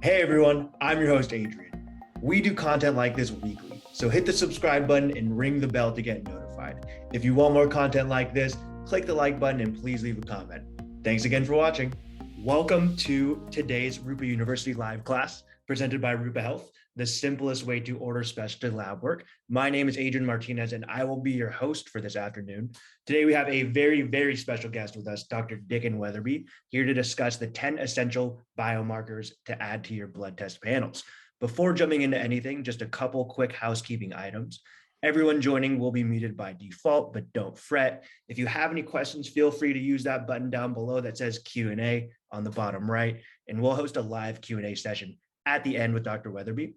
Hey everyone, I'm your host Adrian. We do content like this weekly, so hit the subscribe button and ring the bell to get notified. If you want more content like this, click the like button and please leave a comment. Thanks again for watching. Welcome to today's Rupa University live class presented by Rupa Health, the simplest way to order specialty lab work. My name is Adrian Martinez and I will be your host for this afternoon. Today we have a very, very special guest with us, Dr. Dicken Weatherby, here to discuss the 10 essential biomarkers to add to your blood test panels. Before jumping into anything, just a couple quick housekeeping items. Everyone joining will be muted by default, but don't fret. If you have any questions, feel free to use that button down below that says Q&A on the bottom right, and we'll host a live Q&A session at the end with Dr. Weatherby.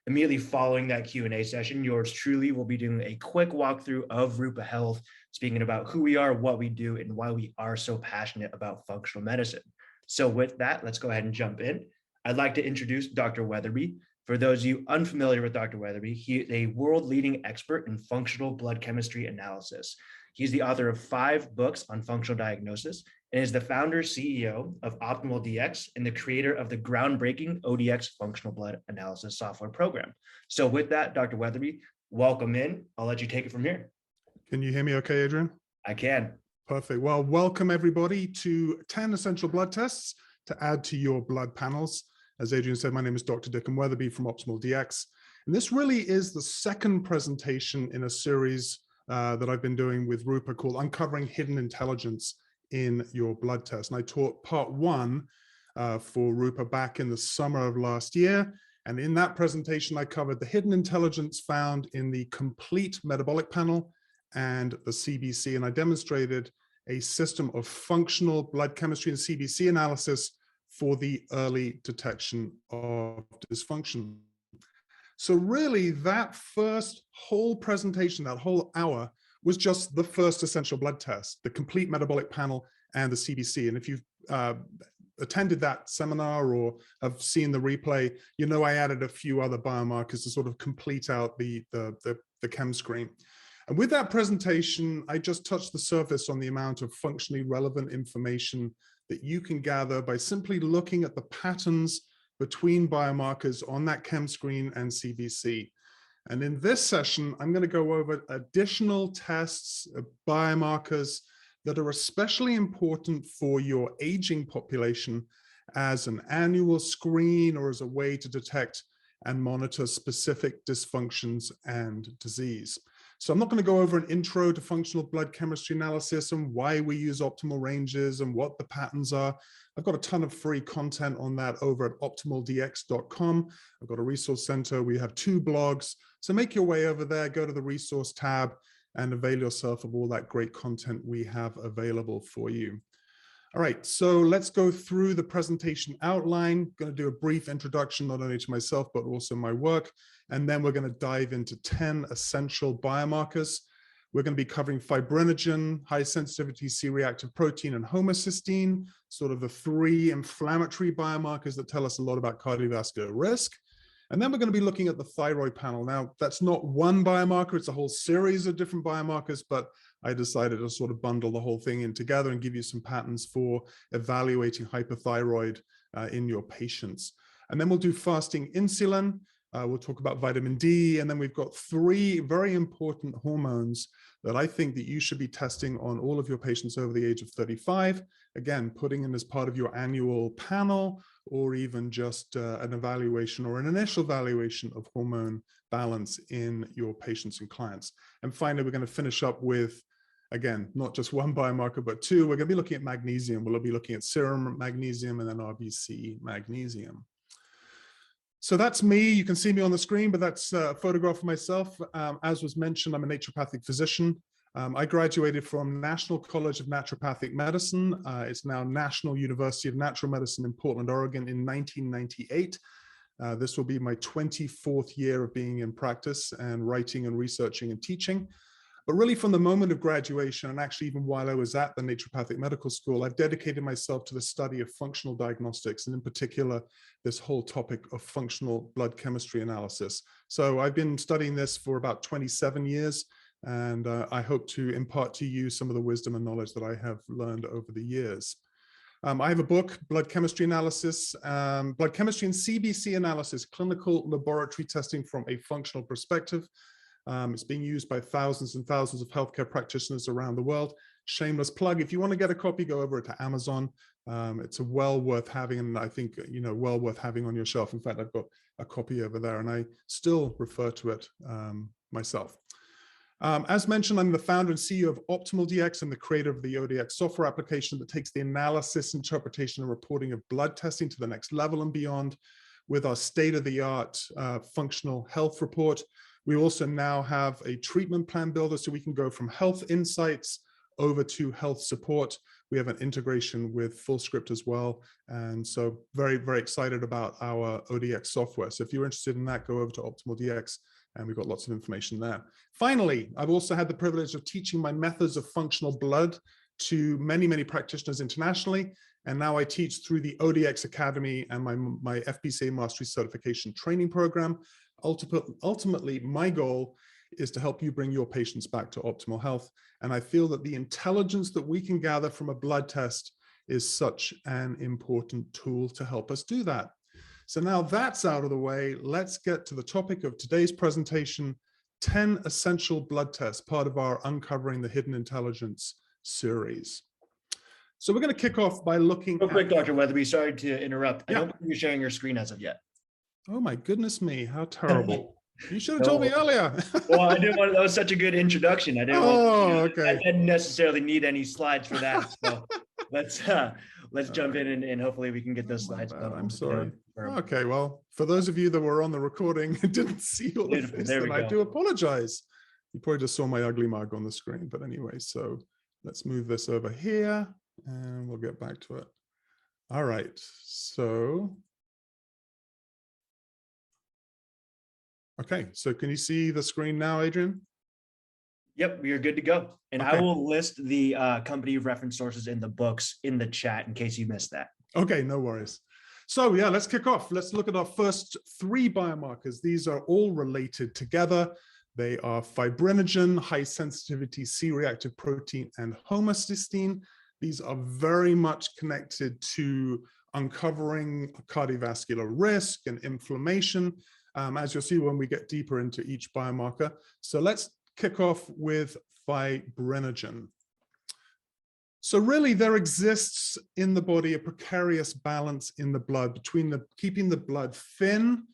Immediately following that Q&A session, yours truly will be doing a quick walkthrough of Rupa Health, speaking about who we are, what we do, and why we are so passionate about functional medicine. So with that, let's go ahead and jump in. I'd like to introduce Dr. Weatherby. For those of you unfamiliar with Dr. Weatherby, he is a world-leading expert in functional blood chemistry analysis. He's the author of 5 books on functional diagnosis and is the founder CEO of Optimal DX and the creator of the groundbreaking ODX functional blood analysis software program. So with that, Dr. Weatherby, welcome in. I'll let you take it from here. Can you hear me okay, Adrian? I can. Perfect. Well, welcome everybody to 10 essential blood tests to add to your blood panels. As Adrian said, my name is Dr. Dicken Weatherby from Optimal DX. And this really is the second presentation in a series that I've been doing with Rupa called Uncovering Hidden Intelligence in Your Blood Test. And I taught part 1 for Rupa back in the summer of last year. And in that presentation, I covered the hidden intelligence found in the complete metabolic panel and the CBC. And I demonstrated a system of functional blood chemistry and CBC analysis for the early detection of dysfunction. So really that first whole presentation, that whole hour, was just the first essential blood test, the complete metabolic panel and the CBC. And if you've attended that seminar or have seen the replay, you know I added a few other biomarkers to sort of complete out the chem screen. And with that presentation, I just touched the surface on the amount of functionally relevant information that you can gather by simply looking at the patterns between biomarkers on that chem screen and CBC. And in this session, I'm going to go over additional tests, biomarkers that are especially important for your aging population as an annual screen or as a way to detect and monitor specific dysfunctions and disease. So I'm not going to go over an intro to functional blood chemistry analysis and why we use optimal ranges and what the patterns are. I've got a ton of free content on that over at optimaldx.com. I've got a resource center. We have 2 blogs. So make your way over there, go to the resource tab and avail yourself of all that great content we have available for you. All right, so let's go through the presentation outline. I'm going to do a brief introduction, not only to myself, but also my work. And then we're going to dive into 10 essential biomarkers. We're going to be covering fibrinogen, high sensitivity C-reactive protein, and homocysteine, sort of the 3 inflammatory biomarkers that tell us a lot about cardiovascular risk. And then we're going to be looking at the thyroid panel. Now, that's not one biomarker, it's a whole series of different biomarkers, but I decided to sort of bundle the whole thing in together and give you some patterns for evaluating hyperthyroid in your patients. And then we'll do fasting insulin. We'll talk about vitamin D, and then we've got 3 very important hormones that I think that you should be testing on all of your patients over the age of 35. Again, putting in as part of your annual panel, or even just an evaluation or an initial evaluation of hormone balance in your patients and clients. And finally, we're going to finish up with, again, not just 1 biomarker, but 2. We're going to be looking at magnesium. We'll be looking at serum magnesium and then RBC magnesium. So that's me. You can see me on the screen, but that's a photograph of myself. As was mentioned, I'm a naturopathic physician. I graduated from National College of Naturopathic Medicine. It's now National University of Natural Medicine in Portland, Oregon in 1998. This will be my 24th year of being in practice and writing and researching and teaching. But really from the moment of graduation, and actually even while I was at the Naturopathic Medical School, I've dedicated myself to the study of functional diagnostics, and in particular, this whole topic of functional blood chemistry analysis. So I've been studying this for about 27 years, and I hope to impart to you some of the wisdom and knowledge that I have learned over the years. I have a book, Blood Chemistry Analysis, Blood Chemistry and CBC Analysis, Clinical Laboratory Testing from a Functional Perspective. It's being used by thousands and thousands of healthcare practitioners around the world. Shameless plug. If you want to get a copy, go over to Amazon. It's well worth having, and I think, well worth having on your shelf. In fact, I've got a copy over there, and I still refer to it myself. As mentioned, I'm the founder and CEO of Optimal DX and the creator of the ODX software application that takes the analysis, interpretation, and reporting of blood testing to the next level and beyond with our state-of-the-art functional health report. We also now have a treatment plan builder, so we can go from health insights over to health support. We have an integration with FullScript as well. And so very, very excited about our ODX software. So if you're interested in that, go over to Optimal DX, and we've got lots of information there. Finally, I've also had the privilege of teaching my methods of functional blood to many, many practitioners internationally. And now I teach through the ODX Academy and my FBCA Mastery Certification Training Program. Ultimately, my goal is to help you bring your patients back to optimal health. And I feel that the intelligence that we can gather from a blood test is such an important tool to help us do that. So now that's out of the way, let's get to the topic of today's presentation, 10 essential blood tests, part of our Uncovering the Hidden Intelligence series. So we're going to kick off by looking Real quick, Dr. Weatherby, sorry to interrupt. Yeah. I don't think you're sharing your screen as of yet. Oh my goodness me, how terrible. You should have told me earlier. Well, I didn't want, that was such a good introduction. I didn't okay. I didn't necessarily need any slides for that. So let's jump in and hopefully we can get those slides. I'm sorry. Okay, well, for those of you that were on the recording and didn't see all of this, then I do apologize. You probably just saw my ugly mug on the screen, but anyway, so let's move this over here and we'll get back to it. All right, so okay, so can you see the screen now, Adrian? Yep, we are good to go. And okay. I will list the company reference sources in the books in the chat in case you missed that. Okay, no worries. So yeah, let's kick off. Let's look at our first 3 biomarkers. These are all related together. They are fibrinogen, high sensitivity C-reactive protein, and homocysteine. These are very much connected to uncovering cardiovascular risk and inflammation, as you'll see when we get deeper into each biomarker. So let's kick off with fibrinogen. So really there exists in the body a precarious balance in the blood between keeping the blood thin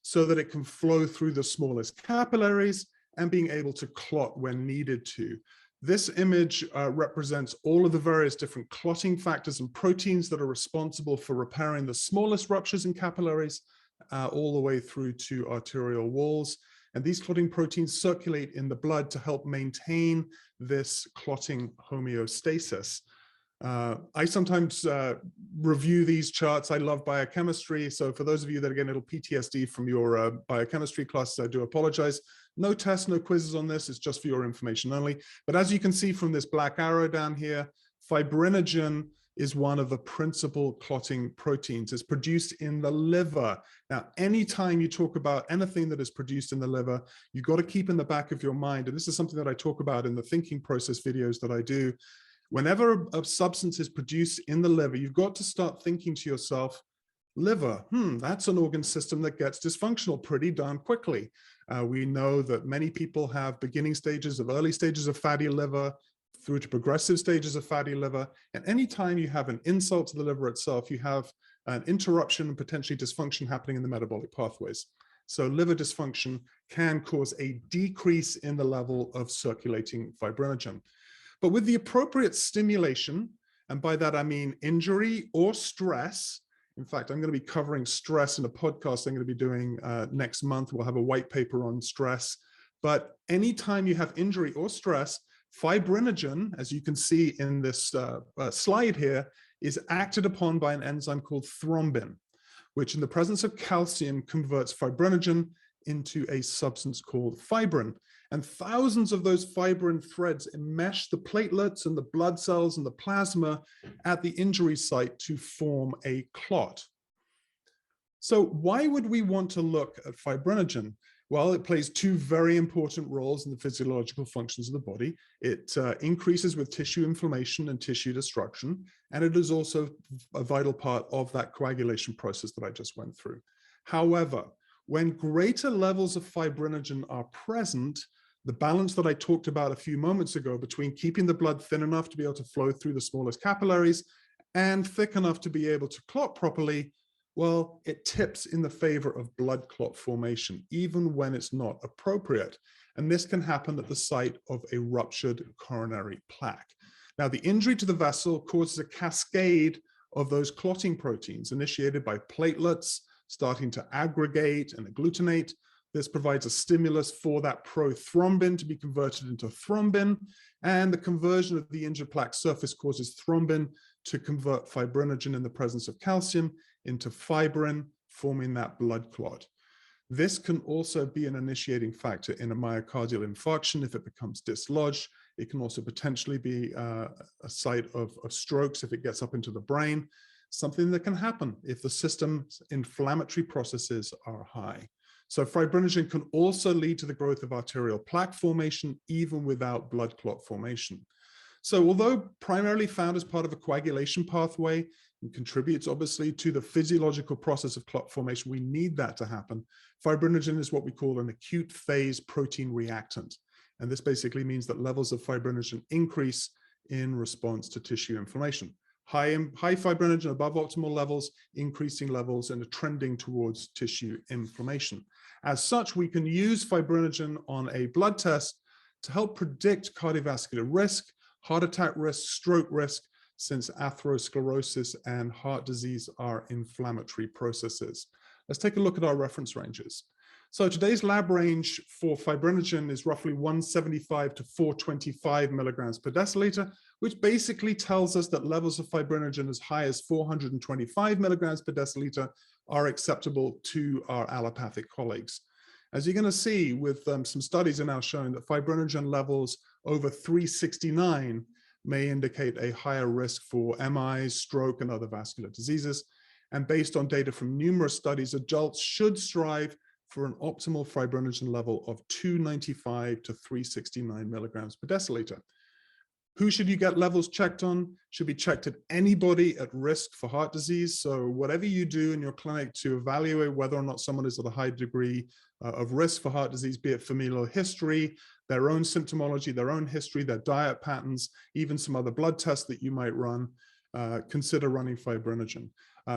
so that it can flow through the smallest capillaries and being able to clot when needed to. This image represents all of the various different clotting factors and proteins that are responsible for repairing the smallest ruptures in capillaries all the way through to arterial walls. And these clotting proteins circulate in the blood to help maintain this clotting homeostasis. I sometimes review these charts. I love biochemistry. So for those of you that are getting a little PTSD from your biochemistry classes, I do apologize. No tests, no quizzes on this. It's just for your information only. But as you can see from this black arrow down here, fibrinogen is one of the principal clotting proteins. It's produced in the liver. Now, anytime you talk about anything that is produced in the liver, you've got to keep in the back of your mind, and this is something that I talk about in the thinking process videos that I do. Whenever a substance is produced in the liver, you've got to start thinking to yourself, liver, that's an organ system that gets dysfunctional pretty darn quickly. We know that many people have beginning stages of early stages of fatty liver, through to progressive stages of fatty liver. And anytime you have an insult to the liver itself, you have an interruption and potentially dysfunction happening in the metabolic pathways. So liver dysfunction can cause a decrease in the level of circulating fibrinogen. But with the appropriate stimulation, and by that I mean injury or stress, in fact, I'm going to be covering stress in a podcast I'm going to be doing next month. We'll have a white paper on stress. But anytime you have injury or stress, fibrinogen, as you can see in this slide here, is acted upon by an enzyme called thrombin, which in the presence of calcium converts fibrinogen into a substance called fibrin. And thousands of those fibrin threads enmesh the platelets and the blood cells and the plasma at the injury site to form a clot. So why would we want to look at fibrinogen? Well, it plays two very important roles in the physiological functions of the body. It increases with tissue inflammation and tissue destruction, and it is also a vital part of that coagulation process that I just went through. However, when greater levels of fibrinogen are present, the balance that I talked about a few moments ago between keeping the blood thin enough to be able to flow through the smallest capillaries and thick enough to be able to clot properly, well, it tips in the favor of blood clot formation, even when it's not appropriate. And this can happen at the site of a ruptured coronary plaque. Now, the injury to the vessel causes a cascade of those clotting proteins initiated by platelets starting to aggregate and agglutinate. This provides a stimulus for that prothrombin to be converted into thrombin, and the conversion of the injured plaque surface causes thrombin to convert fibrinogen in the presence of calcium into fibrin, forming that blood clot. This can also be an initiating factor in a myocardial infarction if it becomes dislodged. It can also potentially be a site of strokes if it gets up into the brain, something that can happen if the system's inflammatory processes are high. So fibrinogen can also lead to the growth of arterial plaque formation, even without blood clot formation. So although primarily found as part of a coagulation pathway and contributes obviously to the physiological process of clot formation, we need that to happen. Fibrinogen is what we call an acute phase protein reactant. And this basically means that levels of fibrinogen increase in response to tissue inflammation. High fibrinogen above optimal levels, increasing levels, and a trending towards tissue inflammation. As such, we can use fibrinogen on a blood test to help predict cardiovascular risk, heart attack risk, stroke risk, since atherosclerosis and heart disease are inflammatory processes. Let's take a look at our reference ranges. So today's lab range for fibrinogen is roughly 175 to 425 milligrams per deciliter, which basically tells us that levels of fibrinogen as high as 425 milligrams per deciliter are acceptable to our allopathic colleagues. As you're going to see, with some studies are now showing that fibrinogen levels over 369 may indicate a higher risk for MIs, stroke, and other vascular diseases. And based on data from numerous studies, adults should strive for an optimal fibrinogen level of 295 to 369 milligrams per deciliter. Who should you get levels checked on? Should be checked at anybody at risk for heart disease. So whatever you do in your clinic to evaluate whether or not someone is at a high degree of risk for heart disease, be it familial history, their own symptomology, their own history, their diet patterns, even some other blood tests that you might run, consider running fibrinogen.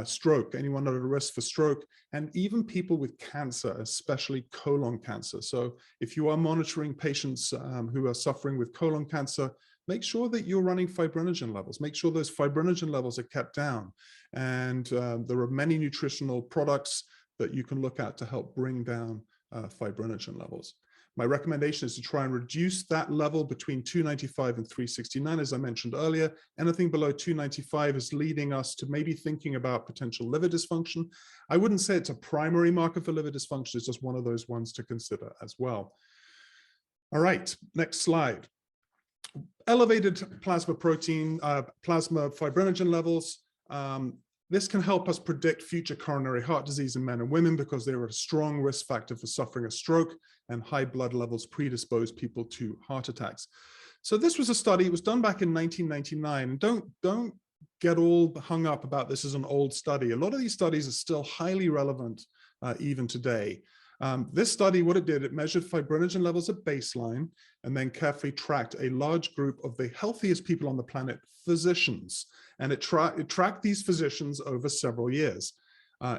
Stroke, anyone at a risk for stroke, and even people with cancer, especially colon cancer. So if you are monitoring patients who are suffering with colon cancer, make sure that you're running fibrinogen levels. Make sure those fibrinogen levels are kept down. And there are many nutritional products that you can look at to help bring down fibrinogen levels. My recommendation is to try and reduce that level between 295 and 369, as I mentioned earlier. Anything below 295 is leading us to maybe thinking about potential liver dysfunction. I wouldn't say it's a primary marker for liver dysfunction, it's just one of those ones to consider as well. All right, next slide. Elevated plasma protein, plasma fibrinogen levels. This can help us predict future coronary heart disease in men and women because they are a strong risk factor for suffering a stroke, and high blood levels predispose people to heart attacks. So this was a study, it was done back in 1999. And don't get all hung up about this as an old study. A lot of these studies are still highly relevant even today. This study, what it did, it measured fibrinogen levels at baseline and then carefully tracked a large group of the healthiest people on the planet, physicians. And it tracked these physicians over several years.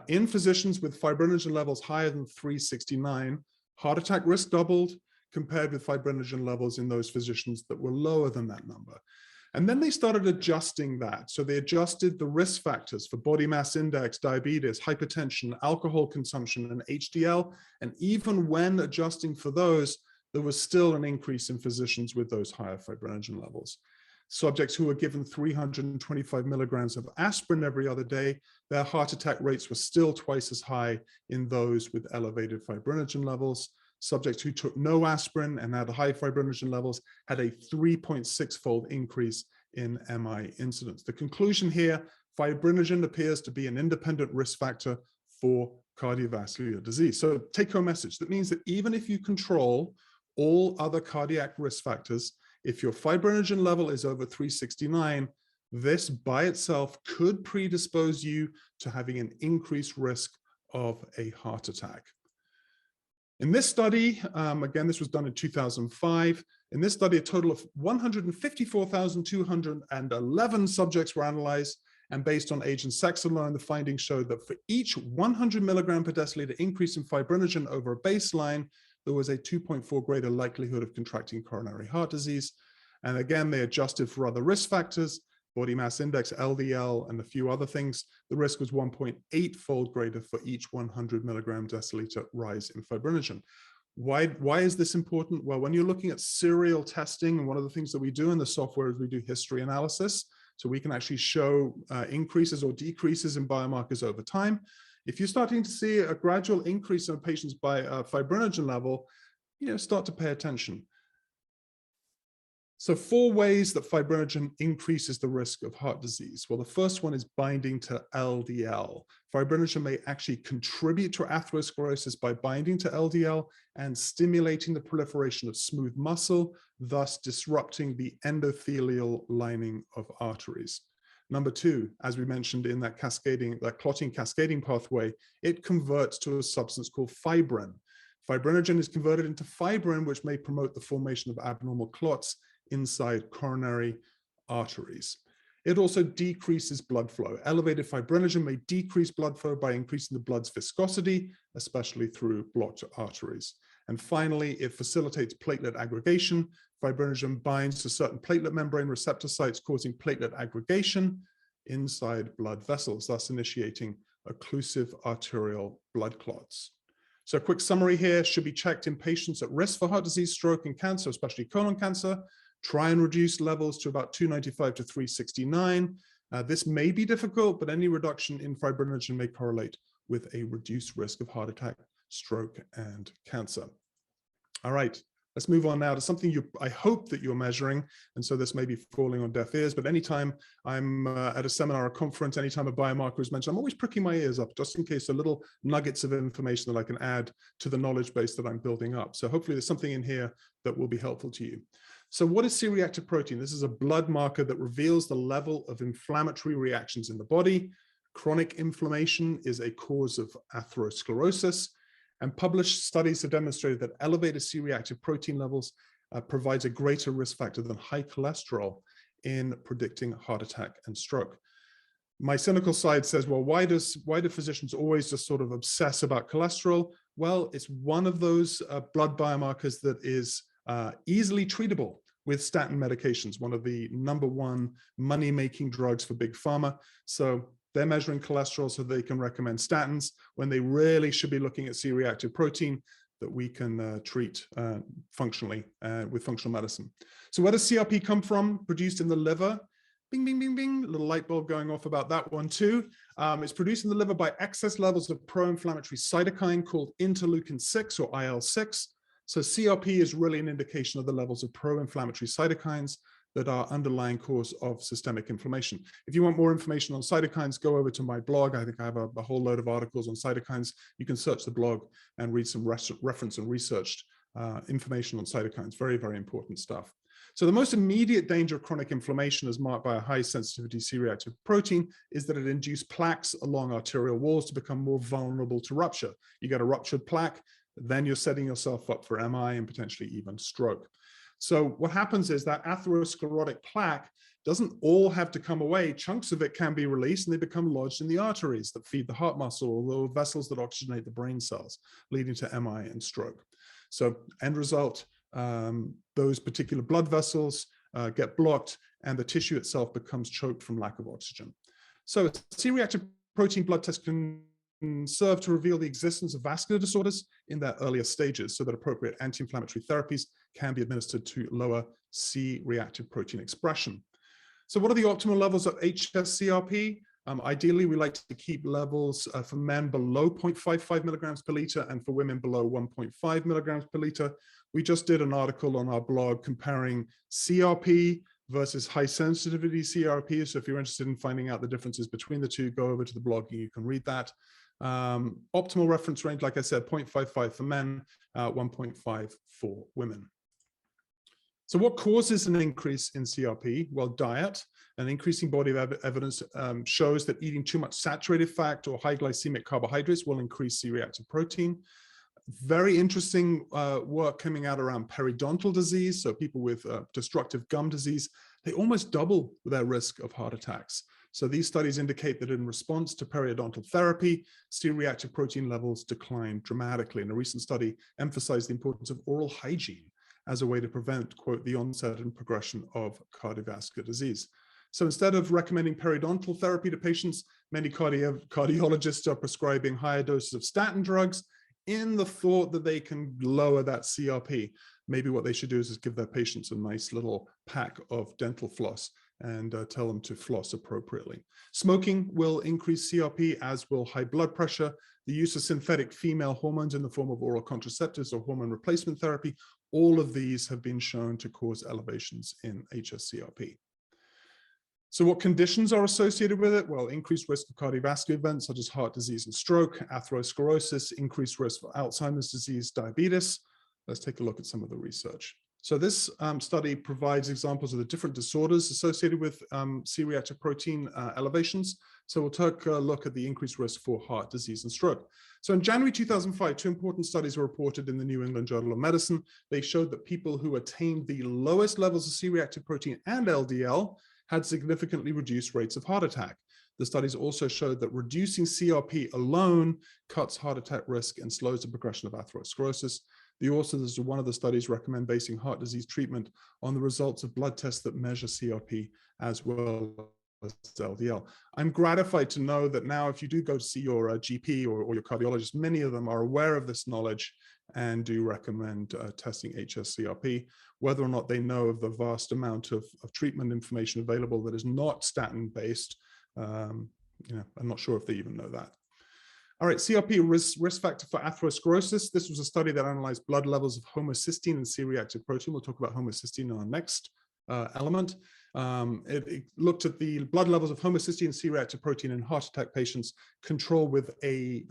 In physicians with fibrinogen levels higher than 369, heart attack risk doubled compared with fibrinogen levels in those physicians that were lower than that number. And then they started adjusting that. So they adjusted the risk factors for body mass index, diabetes, hypertension, alcohol consumption, and HDL. And even when adjusting for those, there was still an increase in physicians with those higher fibrinogen levels. Subjects who were given 325 milligrams of aspirin every other day, their heart attack rates were still twice as high in those with elevated fibrinogen levels. Subjects who took no aspirin and had high fibrinogen levels had a 3.6-fold increase in MI incidence. The conclusion here, fibrinogen appears to be an independent risk factor for cardiovascular disease. So take home message. That means that even if you control all other cardiac risk factors, if your fibrinogen level is over 369, this by itself could predispose you to having an increased risk of a heart attack. In this study, again, this was done in 2005. In this study, a total of 154,211 subjects were analyzed, and based on age and sex alone, the findings showed that for each 100 milligram per deciliter increase in fibrinogen over a baseline, there was a 2.4 greater likelihood of contracting coronary heart disease. And again, they adjusted for other risk factors, body mass index, LDL, and a few other things. The risk was 1.8-fold greater for each 100 milligram deciliter rise in fibrinogen. Why is this important? Well, when you're looking at serial testing, and one of the things that we do in the software is we do history analysis. So we can actually show increases or decreases in biomarkers over time. If you're starting to see a gradual increase in a patient's fibrinogen level, start to pay attention. So 4 ways that fibrinogen increases the risk of heart disease. Well, the first one is binding to LDL. Fibrinogen may actually contribute to atherosclerosis by binding to LDL and stimulating the proliferation of smooth muscle, thus disrupting the endothelial lining of arteries. Number 2, as we mentioned in that clotting cascading pathway, it converts to a substance called fibrin. Fibrinogen is converted into fibrin, which may promote the formation of abnormal clots inside coronary arteries. It also decreases blood flow. Elevated fibrinogen may decrease blood flow by increasing the blood's viscosity, especially through blocked arteries. And finally, it facilitates platelet aggregation. Fibrinogen binds to certain platelet membrane receptor sites, causing platelet aggregation inside blood vessels, thus initiating occlusive arterial blood clots. So a quick summary here: should be checked in patients at risk for heart disease, stroke, and cancer, especially colon cancer. Try and reduce levels to about 295 to 369. This may be difficult, but any reduction in fibrinogen may correlate with a reduced risk of heart attack, stroke, and cancer. All right, let's move on now to something I hope that you're measuring, and so this may be falling on deaf ears, but anytime I'm at a seminar or conference, anytime a biomarker is mentioned, I'm always pricking my ears up just in case there are little nuggets of information that I can add to the knowledge base that I'm building up. So hopefully there's something in here that will be helpful to you. So what is C-reactive protein? This is a blood marker that reveals the level of inflammatory reactions in the body. Chronic inflammation is a cause of atherosclerosis, and published studies have demonstrated that elevated C-reactive protein levels provides a greater risk factor than high cholesterol in predicting heart attack and stroke. My cynical side says, well, why do physicians always just sort of obsess about cholesterol? Well, it's one of those blood biomarkers that is easily treatable with statin medications, one of the #1 money-making drugs for big pharma. So they're measuring cholesterol so they can recommend statins when they really should be looking at C-reactive protein that we can treat functionally with functional medicine. So where does CRP come from? Produced in the liver. Bing, bing, bing, bing, little light bulb going off about that one too. It's produced in the liver by excess levels of pro-inflammatory cytokine called interleukin-6 or IL-6. So CRP is really an indication of the levels of pro-inflammatory cytokines that are underlying cause of systemic inflammation. If you want more information on cytokines, go over to my blog. I think I have a whole load of articles on cytokines. You can search the blog and read some reference and researched information on cytokines. Very, very important stuff. So the most immediate danger of chronic inflammation, as marked by a high sensitivity C-reactive protein, is that it induces plaques along arterial walls to become more vulnerable to rupture. You get a ruptured plaque, then you're setting yourself up for MI and potentially even stroke. So what happens is that atherosclerotic plaque doesn't all have to come away. Chunks of it can be released and they become lodged in the arteries that feed the heart muscle or the vessels that oxygenate the brain cells, leading to MI and stroke. So end result, those particular blood vessels get blocked and the tissue itself becomes choked from lack of oxygen. So C-reactive protein blood test can serve to reveal the existence of vascular disorders in their earlier stages so that appropriate anti-inflammatory therapies can be administered to lower C-reactive protein expression. So what are the optimal levels of HsCRP? Ideally, we like to keep levels for men below 0.55 milligrams per liter and for women below 1.5 milligrams per liter. We just did an article on our blog comparing CRP versus high sensitivity CRP. So if you're interested in finding out the differences between the two, go over to the blog and you can read that. Optimal reference range, like I said, 0.55 for men, 1.5 for women. So what causes an increase in CRP? Well, diet. An increasing body of evidence shows that eating too much saturated fat or high glycemic carbohydrates will increase C-reactive protein. Very interesting work coming out around periodontal disease. So people with destructive gum disease, they almost double their risk of heart attacks. So these studies indicate that in response to periodontal therapy, C-reactive protein levels decline dramatically. And a recent study emphasized the importance of oral hygiene as a way to prevent, quote, the onset and progression of cardiovascular disease. So instead of recommending periodontal therapy to patients, many cardiologists are prescribing higher doses of statin drugs in the thought that they can lower that CRP. Maybe what they should do is give their patients a nice little pack of dental floss and tell them to floss appropriately. Smoking will increase CRP, as will high blood pressure. The use of synthetic female hormones in the form of oral contraceptives or hormone replacement therapy, all of these have been shown to cause elevations in HsCRP. So what conditions are associated with it? Well, increased risk of cardiovascular events such as heart disease and stroke, atherosclerosis, increased risk for Alzheimer's disease, diabetes. Let's take a look at some of the research. So this study provides examples of the different disorders associated with C-reactive protein elevations. So we'll take a look at the increased risk for heart disease and stroke. So in January 2005, two important studies were reported in the New England Journal of Medicine. They showed that people who attained the lowest levels of C-reactive protein and LDL had significantly reduced rates of heart attack. The studies also showed that reducing CRP alone cuts heart attack risk and slows the progression of atherosclerosis. The authors of one of the studies recommend basing heart disease treatment on the results of blood tests that measure CRP as well as LDL. I'm gratified to know that now if you do go to see your GP or your cardiologist, many of them are aware of this knowledge and do recommend testing HsCRP. Whether or not they know of the vast amount of treatment information available that is not statin-based, I'm not sure if they even know that. All right, CRP risk factor for atherosclerosis. This was a study that analyzed blood levels of homocysteine and C-reactive protein. We'll talk about homocysteine in our next element. It looked at the blood levels of homocysteine and C-reactive protein in heart attack patients compared with a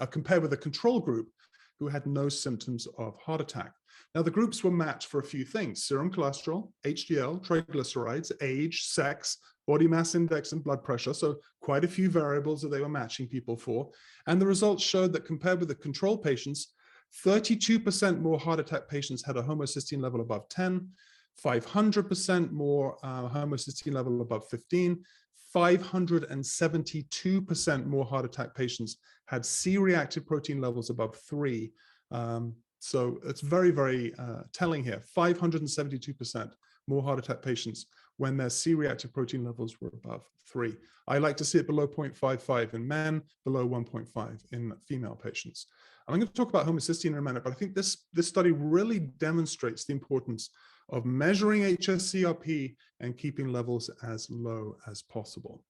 control group who had no symptoms of heart attack. Now, the groups were matched for a few things: serum cholesterol, HDL, triglycerides, age, sex, body mass index, and blood pressure. So quite a few variables that they were matching people for. And the results showed that compared with the control patients, 32% more heart attack patients had a homocysteine level above 10, 500% more homocysteine level above 15, 572% more heart attack patients had C-reactive protein levels above 3. So it's very, very telling here. 572% more heart attack patients when their C-reactive protein levels were above 3. I like to see it below 0.55 in men, below 1.5 in female patients. I'm going to talk about homocysteine in a minute, but I think this study really demonstrates the importance of measuring HsCRP and keeping levels as low as possible.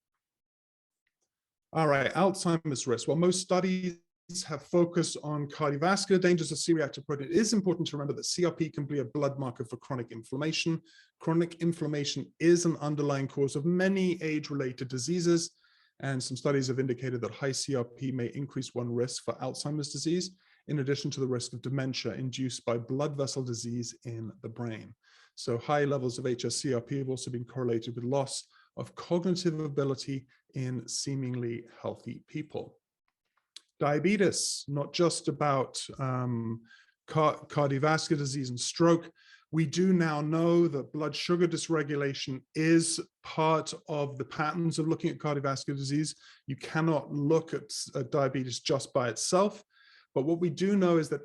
All right, Alzheimer's risk. Well, most studies have focused on cardiovascular dangers of C-reactive protein. It is important to remember that CRP can be a blood marker for chronic inflammation. Chronic inflammation is an underlying cause of many age-related diseases, and some studies have indicated that high CRP may increase one risk for Alzheimer's disease, in addition to the risk of dementia induced by blood vessel disease in the brain. So high levels of HsCRP have also been correlated with loss of cognitive ability in seemingly healthy people. Diabetes, not just about cardiovascular disease and stroke. We do now know that blood sugar dysregulation is part of the patterns of looking at cardiovascular disease. You cannot look at diabetes just by itself. But what we do know is that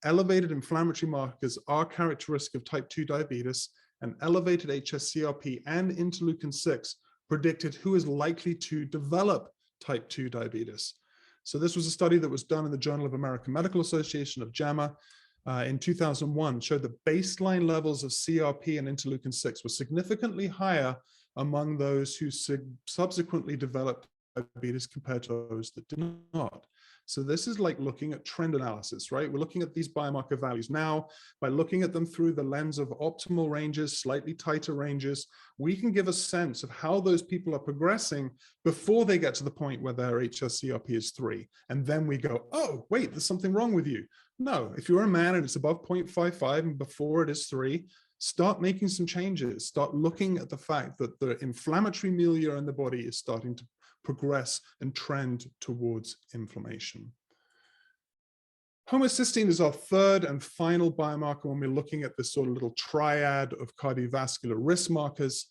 elevated inflammatory markers are characteristic of type 2 diabetes, and elevated HsCRP and interleukin-6 predicted who is likely to develop type 2 diabetes. So this was a study that was done in the Journal of American Medical Association of JAMA in 2001, showed that baseline levels of CRP and interleukin-6 were significantly higher among those who subsequently developed diabetes compared to those that do not. So this is like looking at trend analysis, right? We're looking at these biomarker values now. By looking at them through the lens of optimal ranges, slightly tighter ranges, we can give a sense of how those people are progressing before they get to the point where their HsCRP is 3. And then we go, oh, wait, there's something wrong with you. No, if you're a man and it's above 0.55 and before it is 3, start making some changes. Start looking at the fact that the inflammatory milieu in the body is starting to progress and trend towards inflammation. Homocysteine is our third and final biomarker when we're looking at this sort of little triad of cardiovascular risk markers.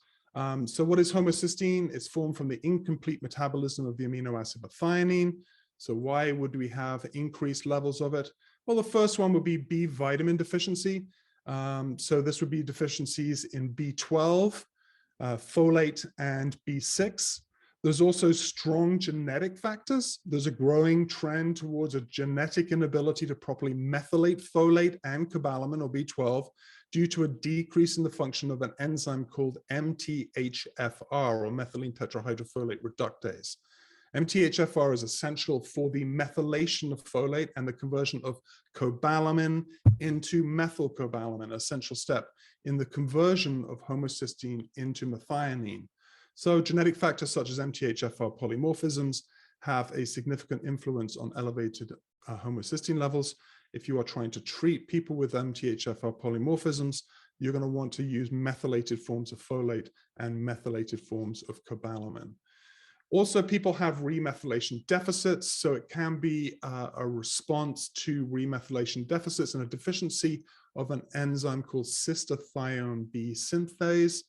So what is homocysteine? It's formed from the incomplete metabolism of the amino acid methionine. So why would we have increased levels of it? Well, the first one would be B vitamin deficiency. So this would be deficiencies in B12, folate, and B6. There's also strong genetic factors. There's a growing trend towards a genetic inability to properly methylate folate and cobalamin, or B12, due to a decrease in the function of an enzyme called MTHFR, or methylene tetrahydrofolate reductase. MTHFR is essential for the methylation of folate and the conversion of cobalamin into methylcobalamin, an essential step in the conversion of homocysteine into methionine. So genetic factors such as MTHFR polymorphisms have a significant influence on elevated homocysteine levels. If you are trying to treat people with MTHFR polymorphisms, you're going to want to use methylated forms of folate and methylated forms of cobalamin. Also, people have remethylation deficits, so it can be a response to remethylation deficits and a deficiency of an enzyme called cystathione B synthase.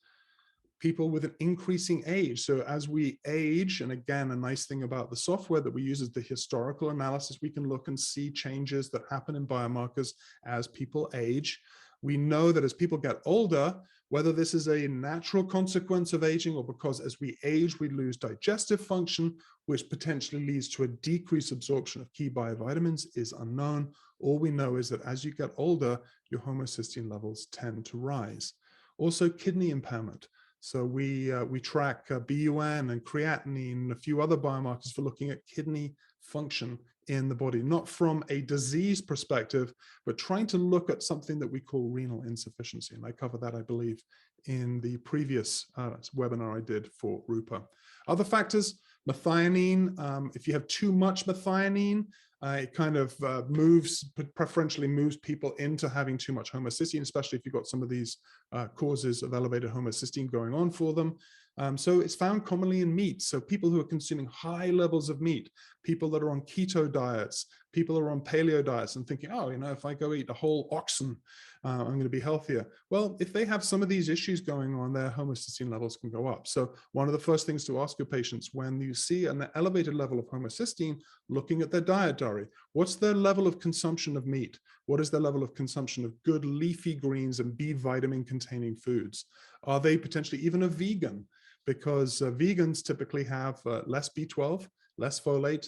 People with an increasing age. So as we age, and again, a nice thing about the software that we use is the historical analysis. We can look and see changes that happen in biomarkers as people age. We know that as people get older, whether this is a natural consequence of aging or because as we age, we lose digestive function, which potentially leads to a decreased absorption of key biovitamins, is unknown. All we know is that as you get older, your homocysteine levels tend to rise. Also, kidney impairment. So we track BUN and creatinine and a few other biomarkers for looking at kidney function in the body, not from a disease perspective, but trying to look at something that we call renal insufficiency. And I cover that, I believe, in the previous webinar I did for Rupa. Other factors, methionine. If you have too much methionine, it kind of preferentially moves people into having too much homocysteine, especially if you've got some of these causes of elevated homocysteine going on for them. So it's found commonly in meat. So people who are consuming high levels of meat, people that are on keto diets, people who are on paleo diets and thinking, oh, you know, if I go eat a whole oxen, I'm going to be healthier. Well, if they have some of these issues going on, their homocysteine levels can go up. So one of the first things to ask your patients when you see an elevated level of homocysteine, looking at their diet diary, what's their level of consumption of meat? What is their level of consumption of good leafy greens and B vitamin containing foods? Are they potentially even a vegan? Because vegans typically have less B12, less folate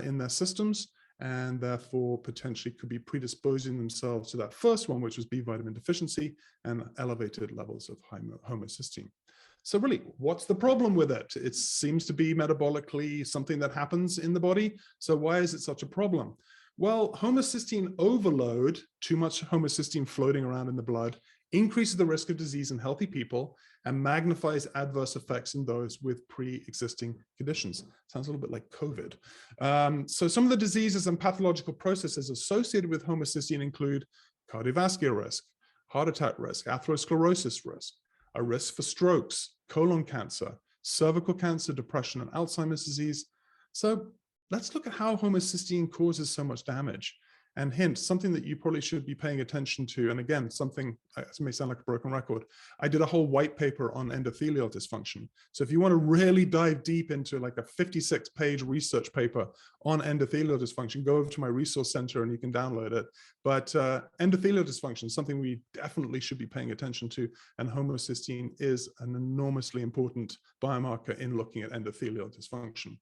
in their systems, and therefore potentially could be predisposing themselves to that first one, which was B vitamin deficiency and elevated levels of homocysteine. So really, what's the problem with it? It seems to be metabolically something that happens in the body. So why is it such a problem? Well, homocysteine overload, too much homocysteine floating around in the blood, increases the risk of disease in healthy people and magnifies adverse effects in those with pre-existing conditions. Sounds a little bit like COVID. So some of the diseases and pathological processes associated with homocysteine include cardiovascular risk, heart attack risk, atherosclerosis risk, a risk for strokes, colon cancer, cervical cancer, depression, and Alzheimer's disease. So let's look at how homocysteine causes so much damage. And hint, something that you probably should be paying attention to, and again, something that may sound like a broken record, I did a whole white paper on endothelial dysfunction. So if you want to really dive deep into like a 56-page research paper on endothelial dysfunction, go over to my resource center and you can download it. But endothelial dysfunction is something we definitely should be paying attention to, and homocysteine is an enormously important biomarker in looking at endothelial dysfunction.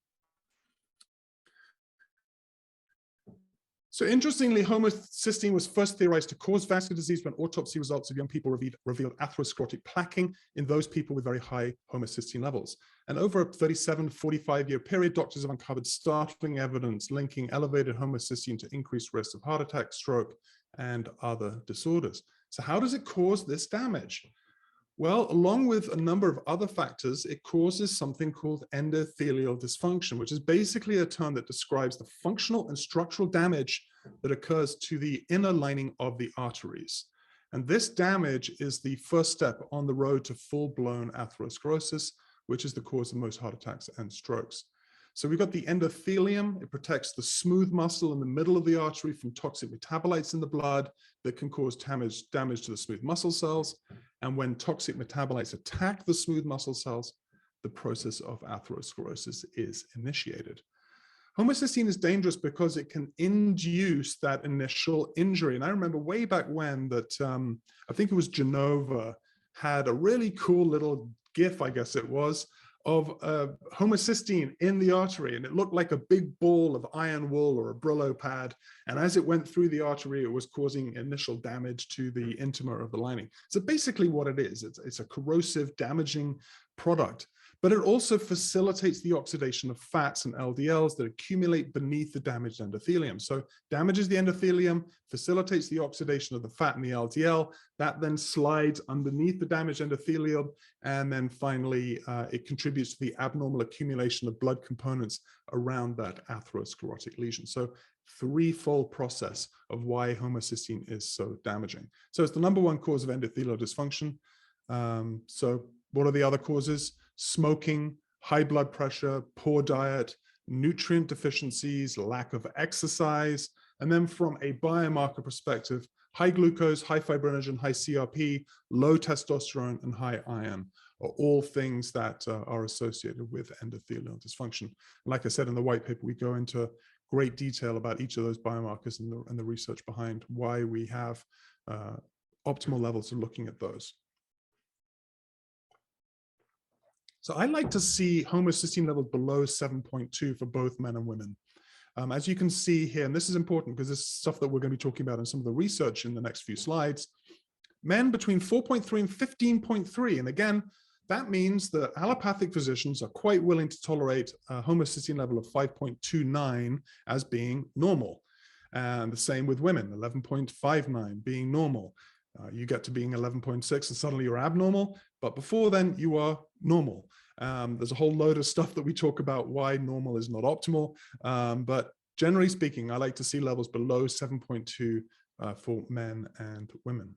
So interestingly, homocysteine was first theorized to cause vascular disease when autopsy results of young people revealed atherosclerotic plaquing in those people with very high homocysteine levels. And over a 37, 45-year period, doctors have uncovered startling evidence linking elevated homocysteine to increased risk of heart attack, stroke, and other disorders. So how does it cause this damage? Well, along with a number of other factors, it causes something called endothelial dysfunction, which is basically a term that describes the functional and structural damage that occurs to the inner lining of the arteries. And this damage is the first step on the road to full-blown atherosclerosis, which is the cause of most heart attacks and strokes. So we've got the endothelium. It protects the smooth muscle in the middle of the artery from toxic metabolites in the blood that can cause damage to the smooth muscle cells. And when toxic metabolites attack the smooth muscle cells, the process of atherosclerosis is initiated. Homocysteine is dangerous because it can induce that initial injury. And I remember way back when that, I think it was Genova, had a really cool little GIF, I guess it was, of homocysteine in the artery, and it looked like a big ball of iron wool or a Brillo pad, and as it went through the artery, it was causing initial damage to the intima of the lining. So basically what it is, it's a corrosive, damaging product, but it also facilitates the oxidation of fats and LDLs that accumulate beneath the damaged endothelium. So damages the endothelium, facilitates the oxidation of the fat and the LDL, that then slides underneath the damaged endothelium, and then finally it contributes to the abnormal accumulation of blood components around that atherosclerotic lesion. So threefold process of why homocysteine is so damaging. So it's the #1 cause of endothelial dysfunction. So what are the other causes? Smoking, high blood pressure, poor diet, nutrient deficiencies, lack of exercise, and then from a biomarker perspective, high glucose, high fibrinogen, high CRP, low testosterone, and high iron are all things that are associated with endothelial dysfunction. And like I said in the white paper, we go into great detail about each of those biomarkers and the research behind why we have optimal levels of looking at those. So I like to see homocysteine levels below 7.2 for both men and women. As you can see here, and this is important because this is stuff that we're going to be talking about in some of the research in the next few slides, men between 4.3 and 15.3. And again, that means that allopathic physicians are quite willing to tolerate a homocysteine level of 5.29 as being normal. And the same with women, 11.59 being normal. You get to being 11.6 and suddenly you're abnormal, but before then you are normal. There's a whole load of stuff that we talk about why normal is not optimal, but generally speaking, I like to see levels below 7.2 for men and women.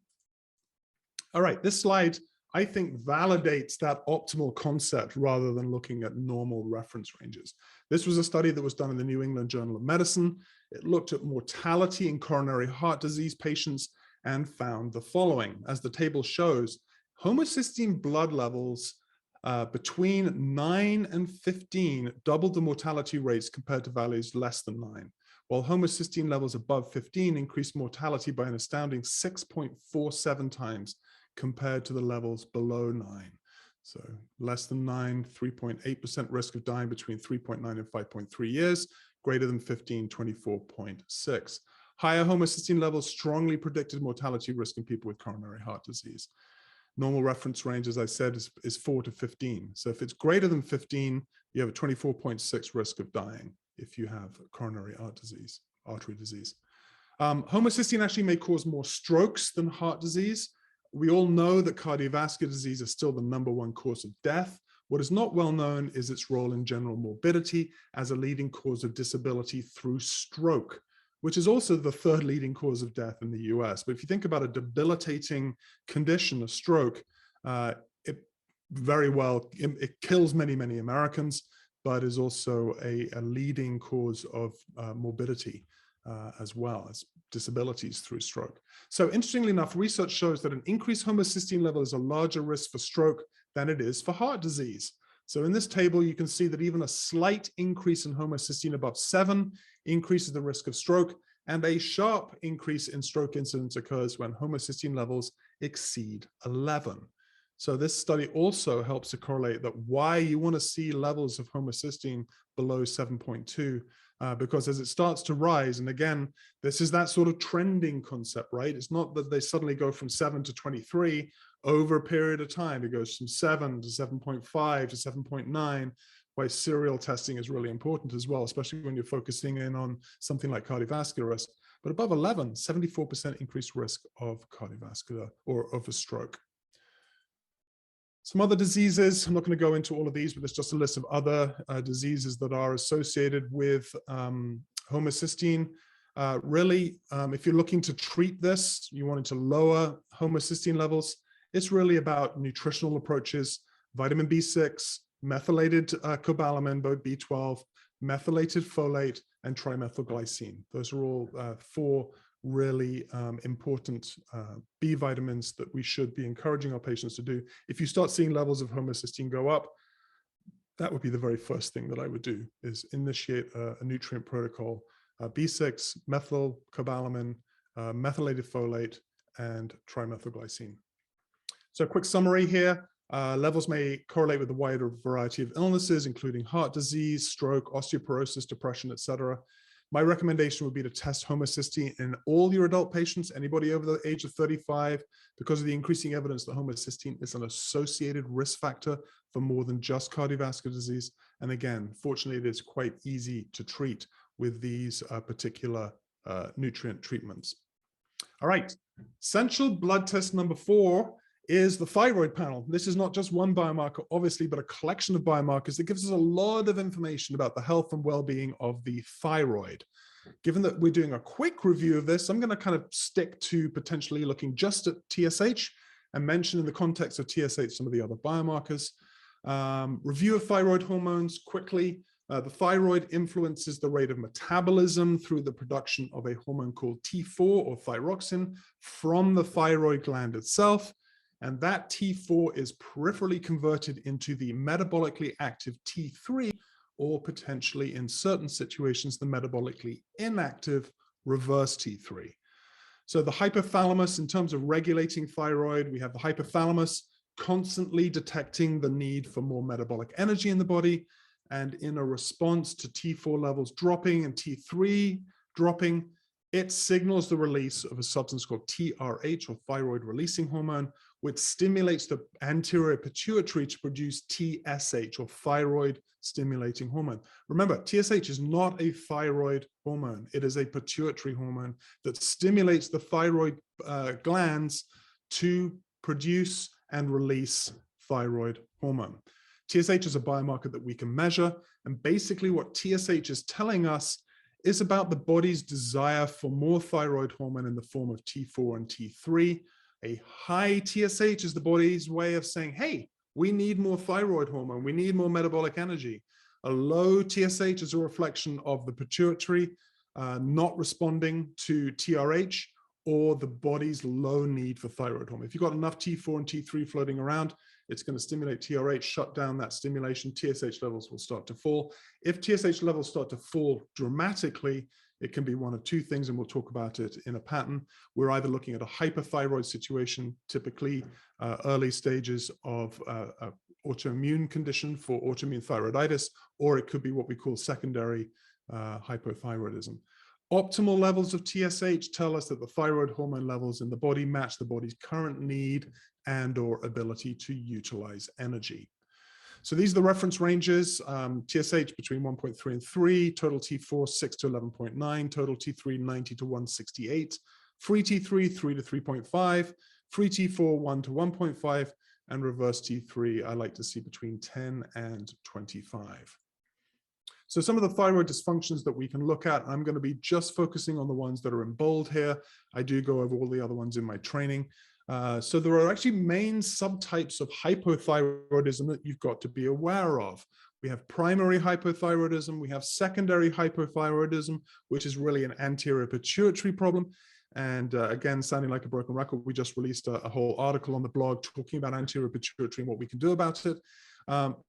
All right, this slide, I think, validates that optimal concept rather than looking at normal reference ranges. This was a study that was done in the New England Journal of Medicine. It looked at mortality in coronary heart disease patients and found the following. As the table shows, homocysteine blood levels between 9 and 15 doubled the mortality rates compared to values less than 9, while homocysteine levels above 15 increased mortality by an astounding 6.47 times compared to the levels below 9. So less than 9, 3.8% risk of dying between 3.9 and 5.3 years, greater than 15, 24.6. Higher homocysteine levels strongly predicted mortality risk in people with coronary heart disease. Normal reference range, as I said, is 4 to 15. So if it's greater than 15, you have a 24.6 risk of dying if you have coronary artery disease. Homocysteine actually may cause more strokes than heart disease. We all know that cardiovascular disease is still the #1 cause of death. What is not well known is its role in general morbidity as a leading cause of disability through stroke, which is also the 3rd leading cause of death in the US. But if you think about a debilitating condition, a stroke, it kills many, many Americans, but is also a leading cause of morbidity as well as disabilities through stroke. So interestingly enough, research shows that an increased homocysteine level is a larger risk for stroke than it is for heart disease. So in this table, you can see that even a slight increase in homocysteine above 7 increases the risk of stroke, and a sharp increase in stroke incidence occurs when homocysteine levels exceed 11. So this study also helps to correlate that why you want to see levels of homocysteine below 7.2, because as it starts to rise, and again, this is that sort of trending concept, right? It's not that they suddenly go from 7 to 23 over a period of time. It goes from 7 to 7.5 to 7.9, why serial testing is really important as well, especially when you're focusing in on something like cardiovascular risk. But above 11, 74% increased risk of cardiovascular or of a stroke. Some other diseases, I'm not going to go into all of these, but there's just a list of other diseases that are associated with homocysteine. If you're looking to treat this, you wanted to lower homocysteine levels, it's really about nutritional approaches, vitamin B6, methylated cobalamin, both B12, methylated folate, and trimethylglycine. Those are all 4 really important B vitamins that we should be encouraging our patients to do. If you start seeing levels of homocysteine go up, that would be the very first thing that I would do, is initiate a nutrient protocol, B6, methylcobalamin, methylated folate, and trimethylglycine. So a quick summary here. Levels may correlate with a wider variety of illnesses, including heart disease, stroke, osteoporosis, depression, etc. My recommendation would be to test homocysteine in all your adult patients, anybody over the age of 35, because of the increasing evidence that homocysteine is an associated risk factor for more than just cardiovascular disease. And again, fortunately, it is quite easy to treat with these particular nutrient treatments. All right, essential blood test number 4 is the thyroid panel. This is not just one biomarker, obviously, but a collection of biomarkers that gives us a lot of information about the health and well-being of the thyroid. Given that we're doing a quick review of this, I'm going to kind of stick to potentially looking just at TSH and mention in the context of TSH some of the other biomarkers. Review of thyroid hormones quickly. The thyroid influences the rate of metabolism through the production of a hormone called T4 or thyroxine from the thyroid gland itself. And that T4 is peripherally converted into the metabolically active T3, or potentially in certain situations, the metabolically inactive reverse T3. So the hypothalamus, in terms of regulating thyroid, we have the hypothalamus constantly detecting the need for more metabolic energy in the body. And in a response to T4 levels dropping and T3 dropping, it signals the release of a substance called TRH, or thyroid releasing hormone, which stimulates the anterior pituitary to produce TSH, or thyroid stimulating hormone. Remember, TSH is not a thyroid hormone. It is a pituitary hormone that stimulates the thyroid glands to produce and release thyroid hormone. TSH is a biomarker that we can measure. And basically what TSH is telling us is about the body's desire for more thyroid hormone in the form of T4 and T3. A high TSH is the body's way of saying, hey, we need more thyroid hormone. We need more metabolic energy. A low TSH is a reflection of the pituitary not responding to TRH, or the body's low need for thyroid hormone. If you've got enough T4 and T3 floating around, it's going to stimulate TRH, shut down that stimulation, TSH levels will start to fall. If TSH levels start to fall dramatically, it can be one of 2 things, and we'll talk about it in a pattern. We're either looking at a hyperthyroid situation, typically early stages of autoimmune condition for autoimmune thyroiditis, or it could be what we call secondary hypothyroidism. Optimal levels of TSH tell us that the thyroid hormone levels in the body match the body's current need and or ability to utilize energy. So these are the reference ranges, TSH between 1.3 and 3, total T4 6 to 11.9, total T3 90 to 168, free T3 3 to 3.5, free T4 1 to 1.5, and reverse T3 I like to see between 10 and 25. So some of the thyroid dysfunctions that we can look at, I'm going to be just focusing on the ones that are in bold here. I do go over all the other ones in my training. So there are actually main subtypes of hypothyroidism that you've got to be aware of. We have primary hypothyroidism, we have secondary hypothyroidism, which is really an anterior pituitary problem. And again, sounding like a broken record, we just released a whole article on the blog talking about anterior pituitary and what we can do about it.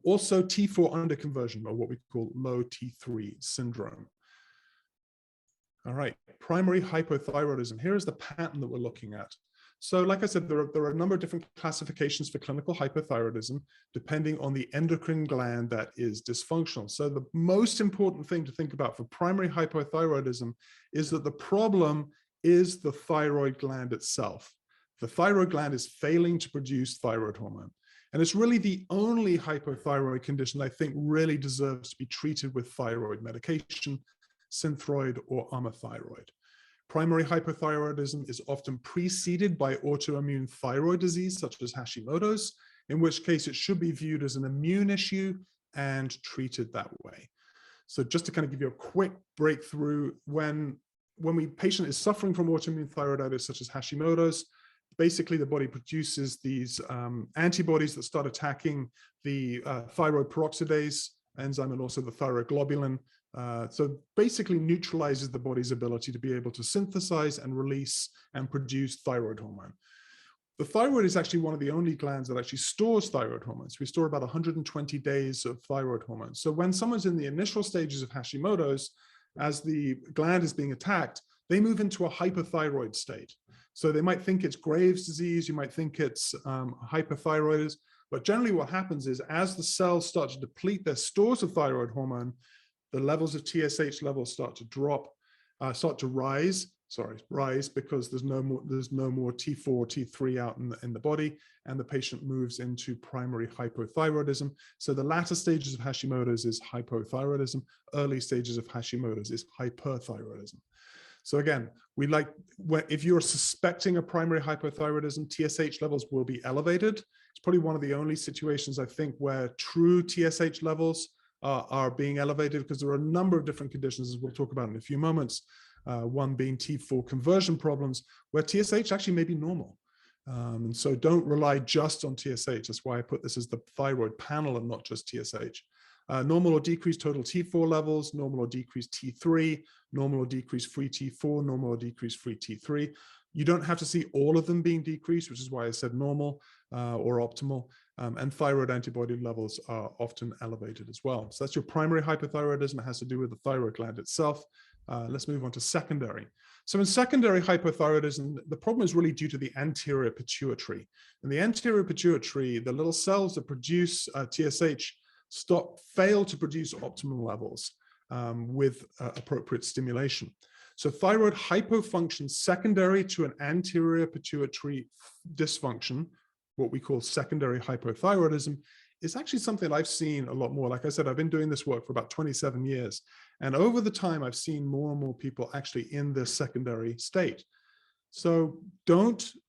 Also T4 underconversion, or what we call low T3 syndrome. All right, primary hypothyroidism. Here is the pattern that we're looking at. So like I said, there are a number of different classifications for clinical hypothyroidism, depending on the endocrine gland that is dysfunctional. So the most important thing to think about for primary hypothyroidism is that the problem is the thyroid gland itself. The thyroid gland is failing to produce thyroid hormone. And it's really the only hypothyroid condition I think really deserves to be treated with thyroid medication, Synthroid or Amathyroid. Primary hypothyroidism is often preceded by autoimmune thyroid disease, such as Hashimoto's, in which case it should be viewed as an immune issue and treated that way. So just to kind of give you a quick breakthrough, when a patient is suffering from autoimmune thyroiditis, such as Hashimoto's, basically the body produces these antibodies that start attacking the thyroid peroxidase enzyme and also the thyroglobulin. So basically neutralizes the body's ability to be able to synthesize and release and produce thyroid hormone. The thyroid is actually one of the only glands that actually stores thyroid hormones. We store about 120 days of thyroid hormone. So when someone's in the initial stages of Hashimoto's, as the gland is being attacked, they move into a hypothyroid state. So they might think it's Graves' disease, you might think it's hypothyroidism, but generally what happens is as the cells start to deplete their stores of thyroid hormone, the levels of TSH levels start to drop, rise because there's no more T4 or T3 out in the body, and the patient moves into primary hypothyroidism. So the latter stages of Hashimoto's is hypothyroidism, early stages of Hashimoto's is hyperthyroidism. So again, if you're suspecting a primary hypothyroidism, TSH levels will be elevated. It's probably one of the only situations I think where true TSH levels are being elevated, because there are a number of different conditions, as we'll talk about in a few moments, one being T4 conversion problems, where TSH actually may be normal. And so don't rely just on TSH. That's why I put this as the thyroid panel and not just TSH. Normal or decreased total T4 levels, normal or decreased T3, normal or decreased free T4, normal or decreased free T3. You don't have to see all of them being decreased, which is why I said normal or optimal. And thyroid antibody levels are often elevated as well. So that's your primary hypothyroidism. It has to do with the thyroid gland itself. Let's move on to secondary. So in secondary hypothyroidism, the problem is really due to the anterior pituitary. In the anterior pituitary, the little cells that produce TSH fail to produce optimal levels with appropriate stimulation. So thyroid hypofunction secondary to an anterior pituitary dysfunction, what we call secondary hypothyroidism, is actually something I've seen a lot more. Like I said, I've been doing this work for about 27 years. And over the time, I've seen more and more people actually in this secondary state. So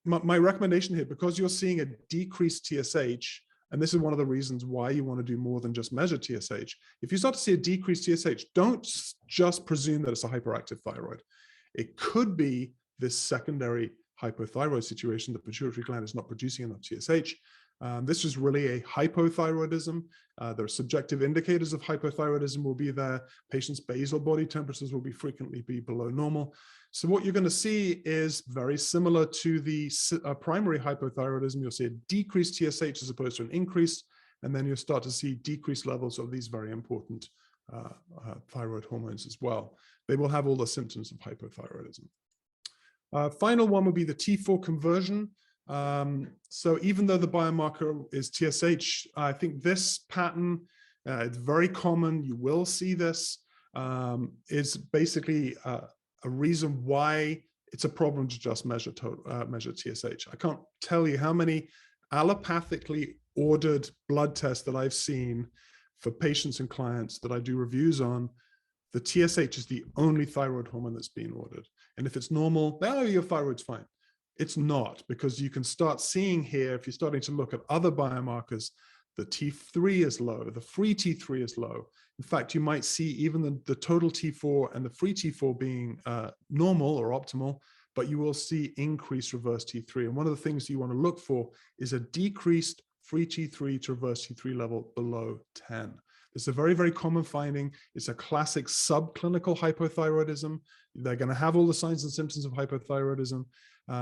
my recommendation here, because you're seeing a decreased TSH, and this is one of the reasons why you want to do more than just measure TSH. If you start to see a decreased TSH, don't just presume that it's a hyperactive thyroid. It could be this secondary hypothyroid situation. The pituitary gland is not producing enough TSH. This is really a hypothyroidism. There are subjective indicators of hypothyroidism will be there. Patients' basal body temperatures will frequently be below normal. So what you're going to see is very similar to the primary hypothyroidism. You'll see a decreased TSH as opposed to an increase, and then you'll start to see decreased levels of these very important thyroid hormones as well. They will have all the symptoms of hypothyroidism. Final one would be the T4 conversion. So even though the biomarker is TSH, I think this pattern, it's very common. You will see this, is basically a reason why it's a problem to just measure TSH. I can't tell you how many allopathically ordered blood tests that I've seen for patients and clients that I do reviews on. The TSH is the only thyroid hormone that's being ordered. And if it's normal, oh, your thyroid's fine. It's not, because you can start seeing here, if you're starting to look at other biomarkers, the T3 is low, the free T3 is low. In fact, you might see even the total T4 and the free T4 being normal or optimal, but you will see increased reverse T3. And one of the things you want to look for is a decreased free T3 to reverse T3 level below 10. It's a very, very common finding. It's a classic subclinical hypothyroidism. They're going to have all the signs and symptoms of hypothyroidism.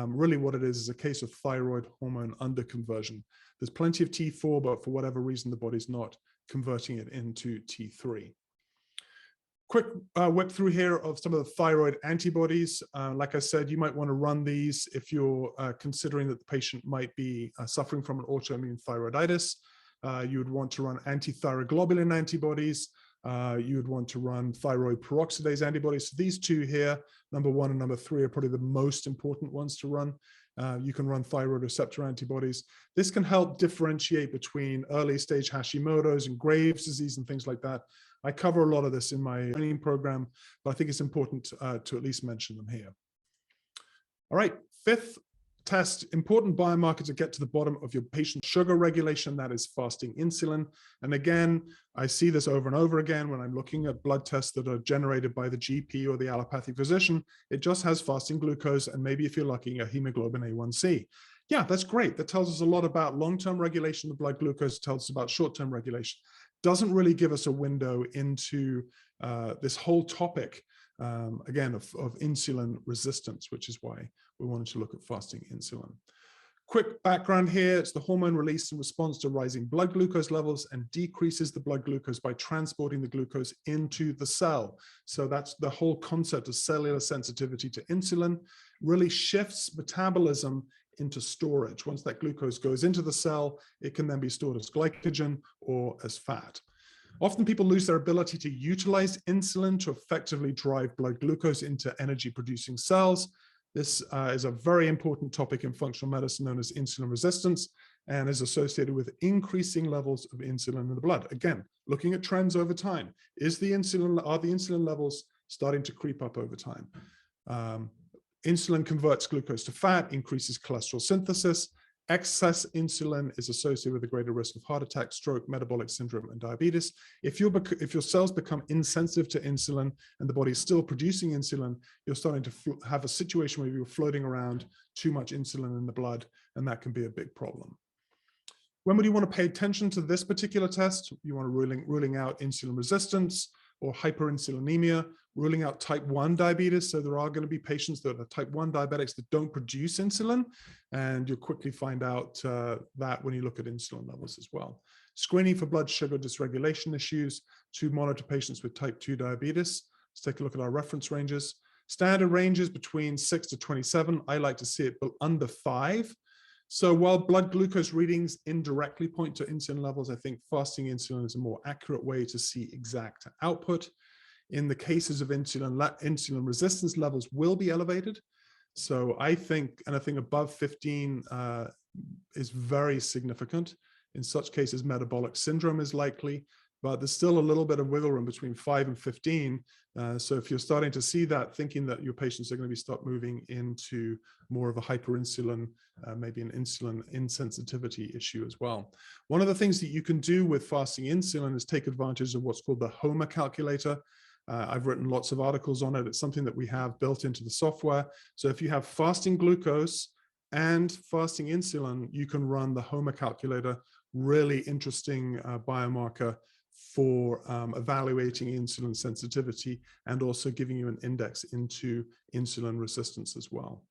Really what it is a case of thyroid hormone underconversion. There's plenty of T4, but for whatever reason, the body's not converting it into T3. Quick whip through here of some of the thyroid antibodies. Like I said, you might want to run these if you're considering that the patient might be suffering from an autoimmune thyroiditis. You would want to run anti-thyroglobulin antibodies. You would want to run thyroid peroxidase antibodies. So these two here, number 1 and number 3, are probably the most important ones to run. You can run thyroid receptor antibodies. This can help differentiate between early stage Hashimoto's and Graves' disease and things like that. I cover a lot of this in my training program, but I think it's important to at least mention them here. All right, 5th test, important biomarker to get to the bottom of your patient's sugar regulation, that is fasting insulin. And again, I see this over and over again when I'm looking at blood tests that are generated by the GP or the allopathic physician. It just has fasting glucose and maybe, if you're lucky, a hemoglobin A1C. Yeah, that's great. That tells us a lot about long-term regulation of blood glucose, tells us about short-term regulation. Doesn't really give us a window into this whole topic, again, of insulin resistance, which is why we wanted to look at fasting insulin. Quick background here, it's the hormone released in response to rising blood glucose levels and decreases the blood glucose by transporting the glucose into the cell. So that's the whole concept of cellular sensitivity to insulin, really shifts metabolism into storage. Once that glucose goes into the cell, it can then be stored as glycogen or as fat. Often people lose their ability to utilize insulin to effectively drive blood glucose into energy-producing cells. This is a very important topic in functional medicine known as insulin resistance and is associated with increasing levels of insulin in the blood. Again, looking at trends over time, are the insulin levels starting to creep up over time? Insulin converts glucose to fat, increases cholesterol synthesis. Excess insulin is associated with a greater risk of heart attack, stroke, metabolic syndrome, and diabetes. If your cells become insensitive to insulin and the body is still producing insulin, you're starting to have a situation where you're floating around too much insulin in the blood, and that can be a big problem. When would you want to pay attention to this particular test? You want to ruling out insulin resistance or hyperinsulinemia, ruling out type 1 diabetes. So there are going to be patients that are type 1 diabetics that don't produce insulin, and you'll quickly find out that when you look at insulin levels as well. Screening for blood sugar dysregulation issues to monitor patients with type 2 diabetes. Let's take a look at our reference ranges. Standard ranges between 6 to 27. I like to see it under 5. So while blood glucose readings indirectly point to insulin levels, I think fasting insulin is a more accurate way to see exact output. In the cases of insulin resistance levels will be elevated. So I think above 15 is very significant. In such cases, metabolic syndrome is likely, but there's still a little bit of wiggle room between 5 and 15. So if you're starting to see that, thinking that your patients are going to start moving into more of a hyperinsulin, maybe an insulin insensitivity issue as well. One of the things that you can do with fasting insulin is take advantage of what's called the Hormone calculator. I've written lots of articles on it. It's something that we have built into the software. So if you have fasting glucose and fasting insulin, you can run the Hormone calculator, really interesting biomarker for evaluating insulin sensitivity and also giving you an index into insulin resistance as well.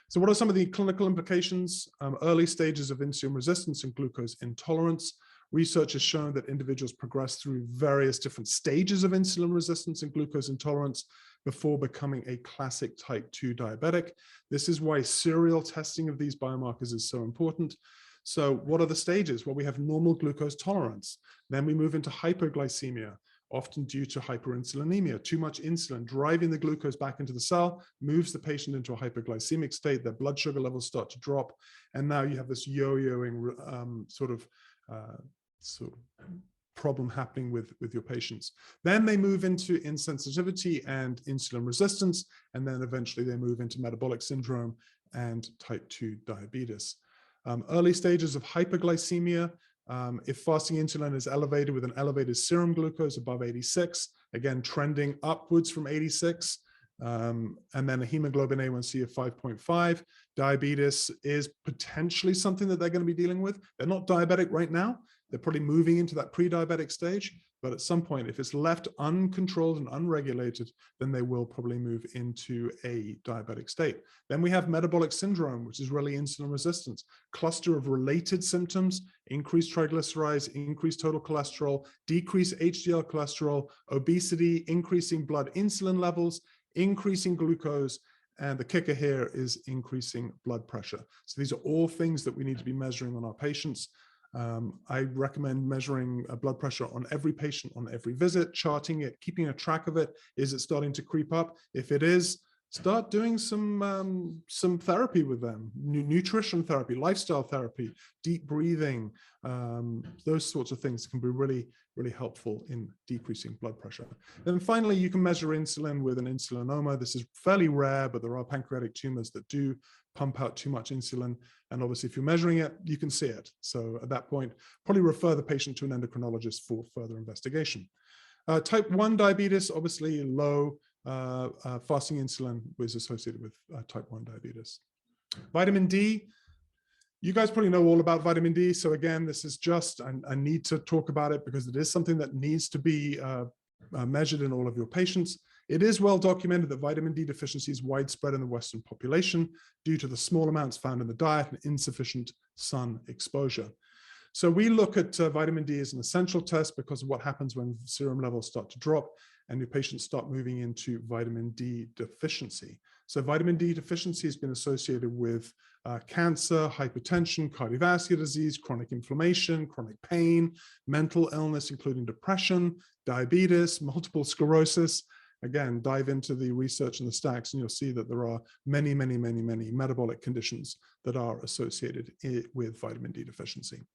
So what are some of the clinical implications? Early stages of insulin resistance and glucose intolerance. Research has shown that individuals progress through various different stages of insulin resistance and glucose intolerance before becoming a classic type 2 diabetic. This is why serial testing of these biomarkers is so important. So what are the stages? Well, we have normal glucose tolerance. Then we move into hypoglycemia, often due to hyperinsulinemia. Too much insulin driving the glucose back into the cell moves the patient into a hypoglycemic state. Their blood sugar levels start to drop. And now you have this yo-yoing sort of problem happening with your patients. Then they move into insensitivity and insulin resistance. And then eventually they move into metabolic syndrome and type 2 diabetes. Early stages of hypoglycemia, if fasting insulin is elevated with an elevated serum glucose above 86, again, trending upwards from 86, and then a hemoglobin A1C of 5.5, diabetes is potentially something that they're going to be dealing with. They're not diabetic right now, they're probably moving into that pre-diabetic stage, but at some point, if it's left uncontrolled and unregulated, then they will probably move into a diabetic state. Then we have metabolic syndrome, which is really insulin resistance, cluster of related symptoms, increased triglycerides, increased total cholesterol, decreased HDL cholesterol, obesity, increasing blood insulin levels, increasing glucose, and the kicker here is increasing blood pressure. So these are all things that we need to be measuring on our patients. I recommend measuring blood pressure on every patient on every visit, charting it, keeping a track of it. Is it starting to creep up? If it is, start doing some therapy with them, nutrition therapy, lifestyle therapy, deep breathing. Those sorts of things can be really, really helpful in decreasing blood pressure. Then finally, you can measure insulin with an insulinoma. This is fairly rare, but there are pancreatic tumors that do pump out too much insulin. And obviously, if you're measuring it, you can see it. So at that point, probably refer the patient to an endocrinologist for further investigation. Type 1 diabetes, obviously low fasting insulin was associated with type 1 diabetes. Vitamin D, you guys probably know all about vitamin D. So again, this is just, I need to talk about it because it is something that needs to be measured in all of your patients. It is well documented that vitamin D deficiency is widespread in the Western population due to the small amounts found in the diet and insufficient sun exposure. So we look at vitamin D as an essential test because of what happens when serum levels start to drop and your patients start moving into vitamin D deficiency. So vitamin D deficiency has been associated with cancer, hypertension, cardiovascular disease, chronic inflammation, chronic pain, mental illness, including depression, diabetes, multiple sclerosis. Again, dive into the research and the stacks and you'll see that there are many, many, many, many metabolic conditions that are associated with vitamin D deficiency.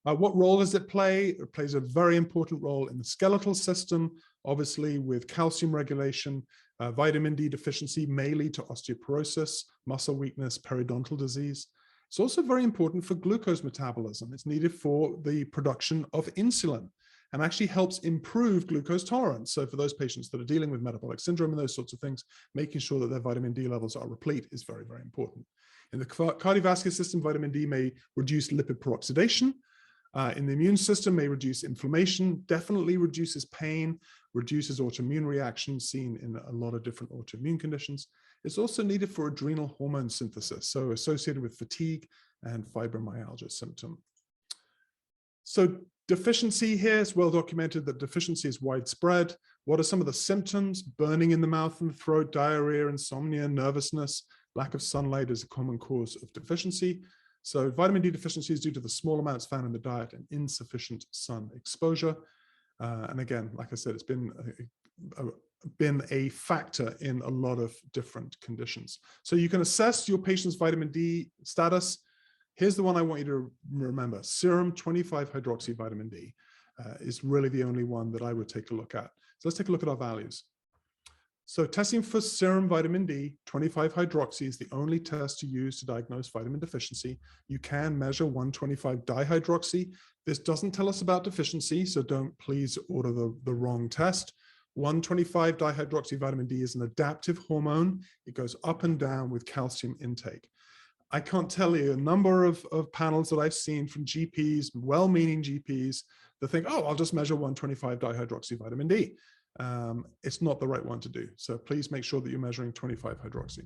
What role does it play? It plays a very important role in the skeletal system, obviously with calcium regulation. Vitamin D deficiency may lead to osteoporosis, muscle weakness, periodontal disease. It's also very important for glucose metabolism. It's needed for the production of insulin and actually helps improve glucose tolerance. So for those patients that are dealing with metabolic syndrome and those sorts of things, making sure that their vitamin D levels are replete is very, very important. In the cardiovascular system, vitamin D may reduce lipid peroxidation. In the immune system, may reduce inflammation, definitely reduces pain, reduces autoimmune reactions seen in a lot of different autoimmune conditions. It's also needed for adrenal hormone synthesis, so associated with fatigue and fibromyalgia symptom. So deficiency here is well documented that deficiency is widespread. What are some of the symptoms? Burning in the mouth and the throat, diarrhea, insomnia, nervousness, lack of sunlight is a common cause of deficiency. So vitamin D deficiency is due to the small amounts found in the diet and insufficient sun exposure. And again, like I said, it's been a factor in a lot of different conditions. So you can assess your patient's vitamin D status. Here's the one I want you to remember. Serum 25-hydroxy vitamin D is really the only one that I would take a look at. So let's take a look at our values. So testing for serum vitamin D, 25-hydroxy is the only test to use to diagnose vitamin deficiency. You can measure 125-dihydroxy. This doesn't tell us about deficiency, so don't please order the wrong test. 125-dihydroxy vitamin D is an adaptive hormone. It goes up and down with calcium intake. I can't tell you a number of panels that I've seen from GPs, well-meaning GPs, that think, oh, I'll just measure 125-dihydroxy vitamin D. It's not the right one to do. So please make sure that you're measuring 25-hydroxy.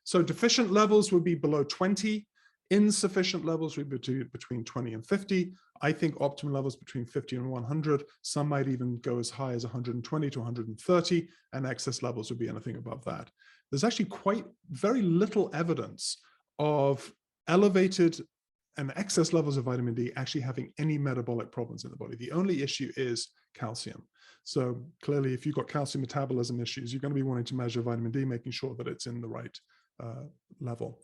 So deficient levels would be below 20. Insufficient levels would be between 20 and 50. I think optimal levels between 50 and 100. Some might even go as high as 120 to 130, and excess levels would be anything above that. There's actually very little evidence of elevated and excess levels of vitamin D actually having any metabolic problems in the body. The only issue is calcium. So clearly, if you've got calcium metabolism issues, you're going to be wanting to measure vitamin D, making sure that it's in the right level.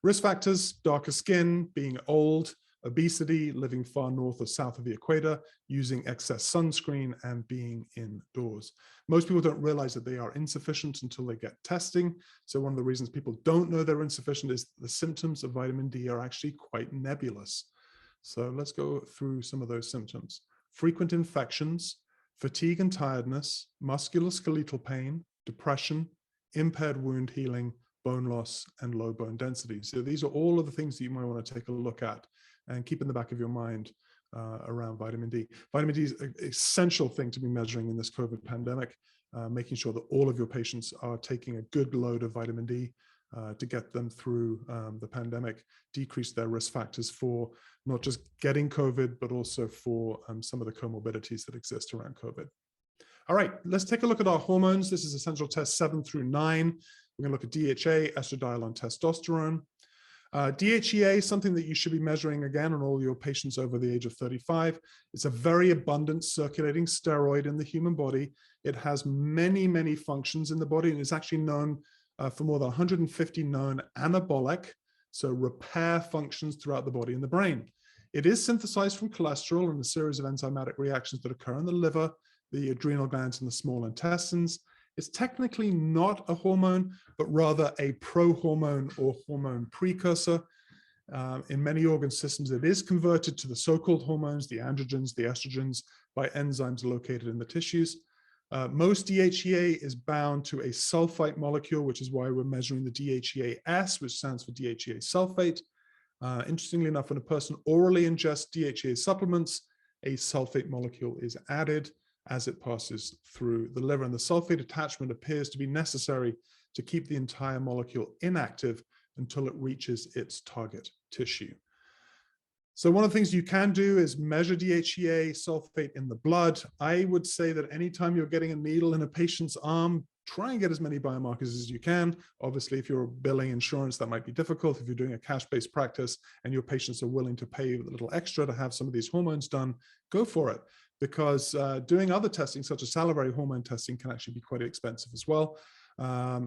Risk factors: darker skin, being old, obesity, living far north or south of the equator, using excess sunscreen, and being indoors. Most people don't realize that they are insufficient until they get testing. So one of the reasons people don't know they're insufficient is the symptoms of vitamin D are actually quite nebulous. So let's go through some of those symptoms. Frequent infections, fatigue and tiredness, musculoskeletal pain, depression, impaired wound healing, bone loss, and low bone density. So these are all of the things that you might want to take a look at and keep in the back of your mind around vitamin D. Vitamin D is an essential thing to be measuring in this COVID pandemic, making sure that all of your patients are taking a good load of vitamin D to get them through the pandemic, decrease their risk factors for not just getting COVID, but also for some of the comorbidities that exist around COVID. All right, let's take a look at our hormones. This is essential test 7 through 9. We're going to look at DHEA, estradiol, and testosterone. DHEA is something that you should be measuring again on all your patients over the age of 35. It's a very abundant circulating steroid in the human body. It has many, many functions in the body, and it's actually known for more than 150 known anabolic, so repair functions throughout the body and the brain. It is synthesized from cholesterol and a series of enzymatic reactions that occur in the liver, the adrenal glands, and the small intestines. It's technically not a hormone, but rather a prohormone or hormone precursor. In many organ systems, it is converted to the so-called hormones, the androgens, the estrogens, by enzymes located in the tissues. Most DHEA is bound to a sulfite molecule, which is why we're measuring the DHEAS, which stands for DHEA sulfate. Interestingly enough, when a person orally ingests DHEA supplements, a sulfate molecule is added as it passes through the liver, and the sulfate attachment appears to be necessary to keep the entire molecule inactive until it reaches its target tissue. So one of the things you can do is measure DHEA sulfate in the blood. I would say that anytime you're getting a needle in a patient's arm, try and get as many biomarkers as you can. Obviously, if you're billing insurance, that might be difficult. If you're doing a cash-based practice and your patients are willing to pay a little extra to have some of these hormones done, go for it. Because doing other testing, such as salivary hormone testing, can actually be quite expensive as well.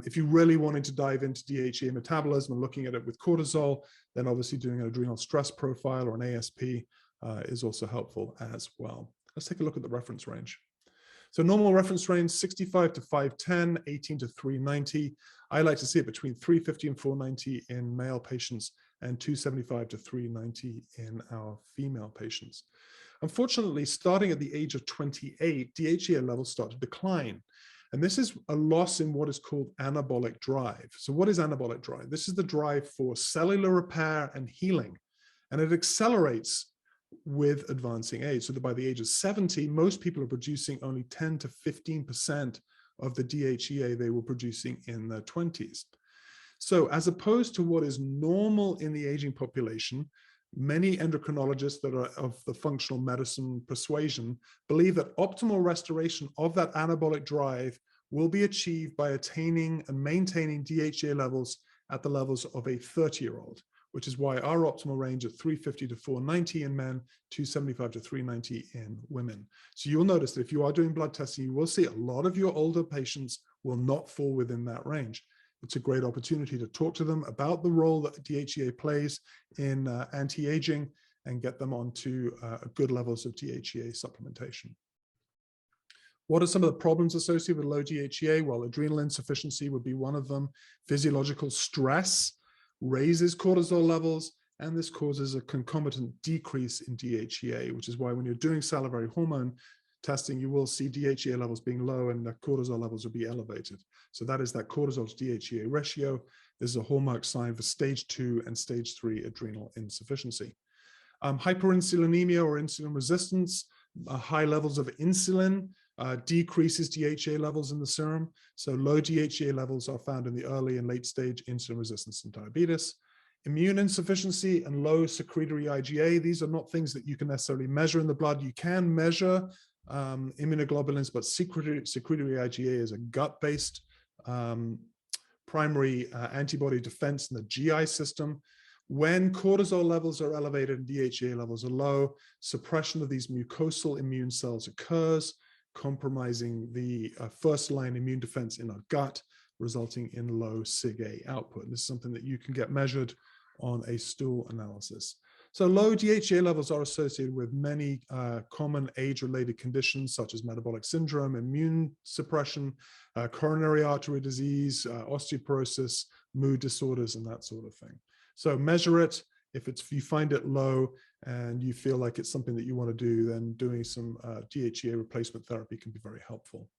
If you really wanted to dive into DHEA metabolism and looking at it with cortisol, then obviously doing an adrenal stress profile or an ASP is also helpful as well. Let's take a look at the reference range. So normal reference range, 65 to 510, 18 to 390. I like to see it between 350 and 490 in male patients and 275 to 390 in our female patients. Unfortunately, starting at the age of 28, DHEA levels start to decline. And this is a loss in what is called anabolic drive. So what is anabolic drive? This is the drive for cellular repair and healing. And it accelerates with advancing age. So that by the age of 70, most people are producing only 10 to 15% of the DHEA they were producing in their 20s. So as opposed to what is normal in the aging population, many endocrinologists that are of the functional medicine persuasion believe that optimal restoration of that anabolic drive will be achieved by attaining and maintaining DHEA levels at the levels of a 30-year-old, which is why our optimal range at 350 to 490 in men, 275 to 390 in women. So you'll notice that if you are doing blood testing, you will see a lot of your older patients will not fall within that range. It's a great opportunity to talk to them about the role that DHEA plays in anti-aging and get them onto good levels of DHEA supplementation. What are some of the problems associated with low DHEA? Well, adrenal insufficiency would be one of them. Physiological stress raises cortisol levels, and this causes a concomitant decrease in DHEA, which is why when you're doing salivary hormone testing, you will see DHEA levels being low and the cortisol levels will be elevated. So that is that cortisol to DHEA ratio. This is a hallmark sign for stage 2 and stage 3 adrenal insufficiency. Hyperinsulinemia or insulin resistance, high levels of insulin decreases DHEA levels in the serum. So low DHEA levels are found in the early and late stage insulin resistance and diabetes. Immune insufficiency and low secretory IgA, these are not things that you can necessarily measure in the blood. You can measure immunoglobulins, but secretory IgA is a gut-based primary antibody defense in the GI system. When cortisol levels are elevated and DHEA levels are low, suppression of these mucosal immune cells occurs, compromising the first-line immune defense in our gut, resulting in low SIG-A output. And this is something that you can get measured on a stool analysis. So low DHEA levels are associated with many common age-related conditions such as metabolic syndrome, immune suppression, coronary artery disease, osteoporosis, mood disorders, and that sort of thing. So measure it. If you find it low and you feel like it's something that you want to do, then doing some DHEA replacement therapy can be very helpful.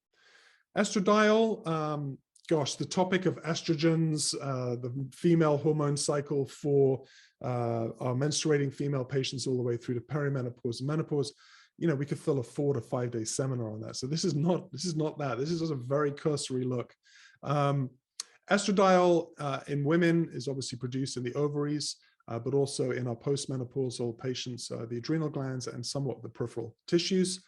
Estradiol gosh, the topic of estrogens, the female hormone cycle for our menstruating female patients all the way through to perimenopause and menopause, we could fill a 4 to 5 day seminar on that. So this is not that. This is just a very cursory look. Estradiol in women is obviously produced in the ovaries, but also in our postmenopausal patients, the adrenal glands and somewhat the peripheral tissues.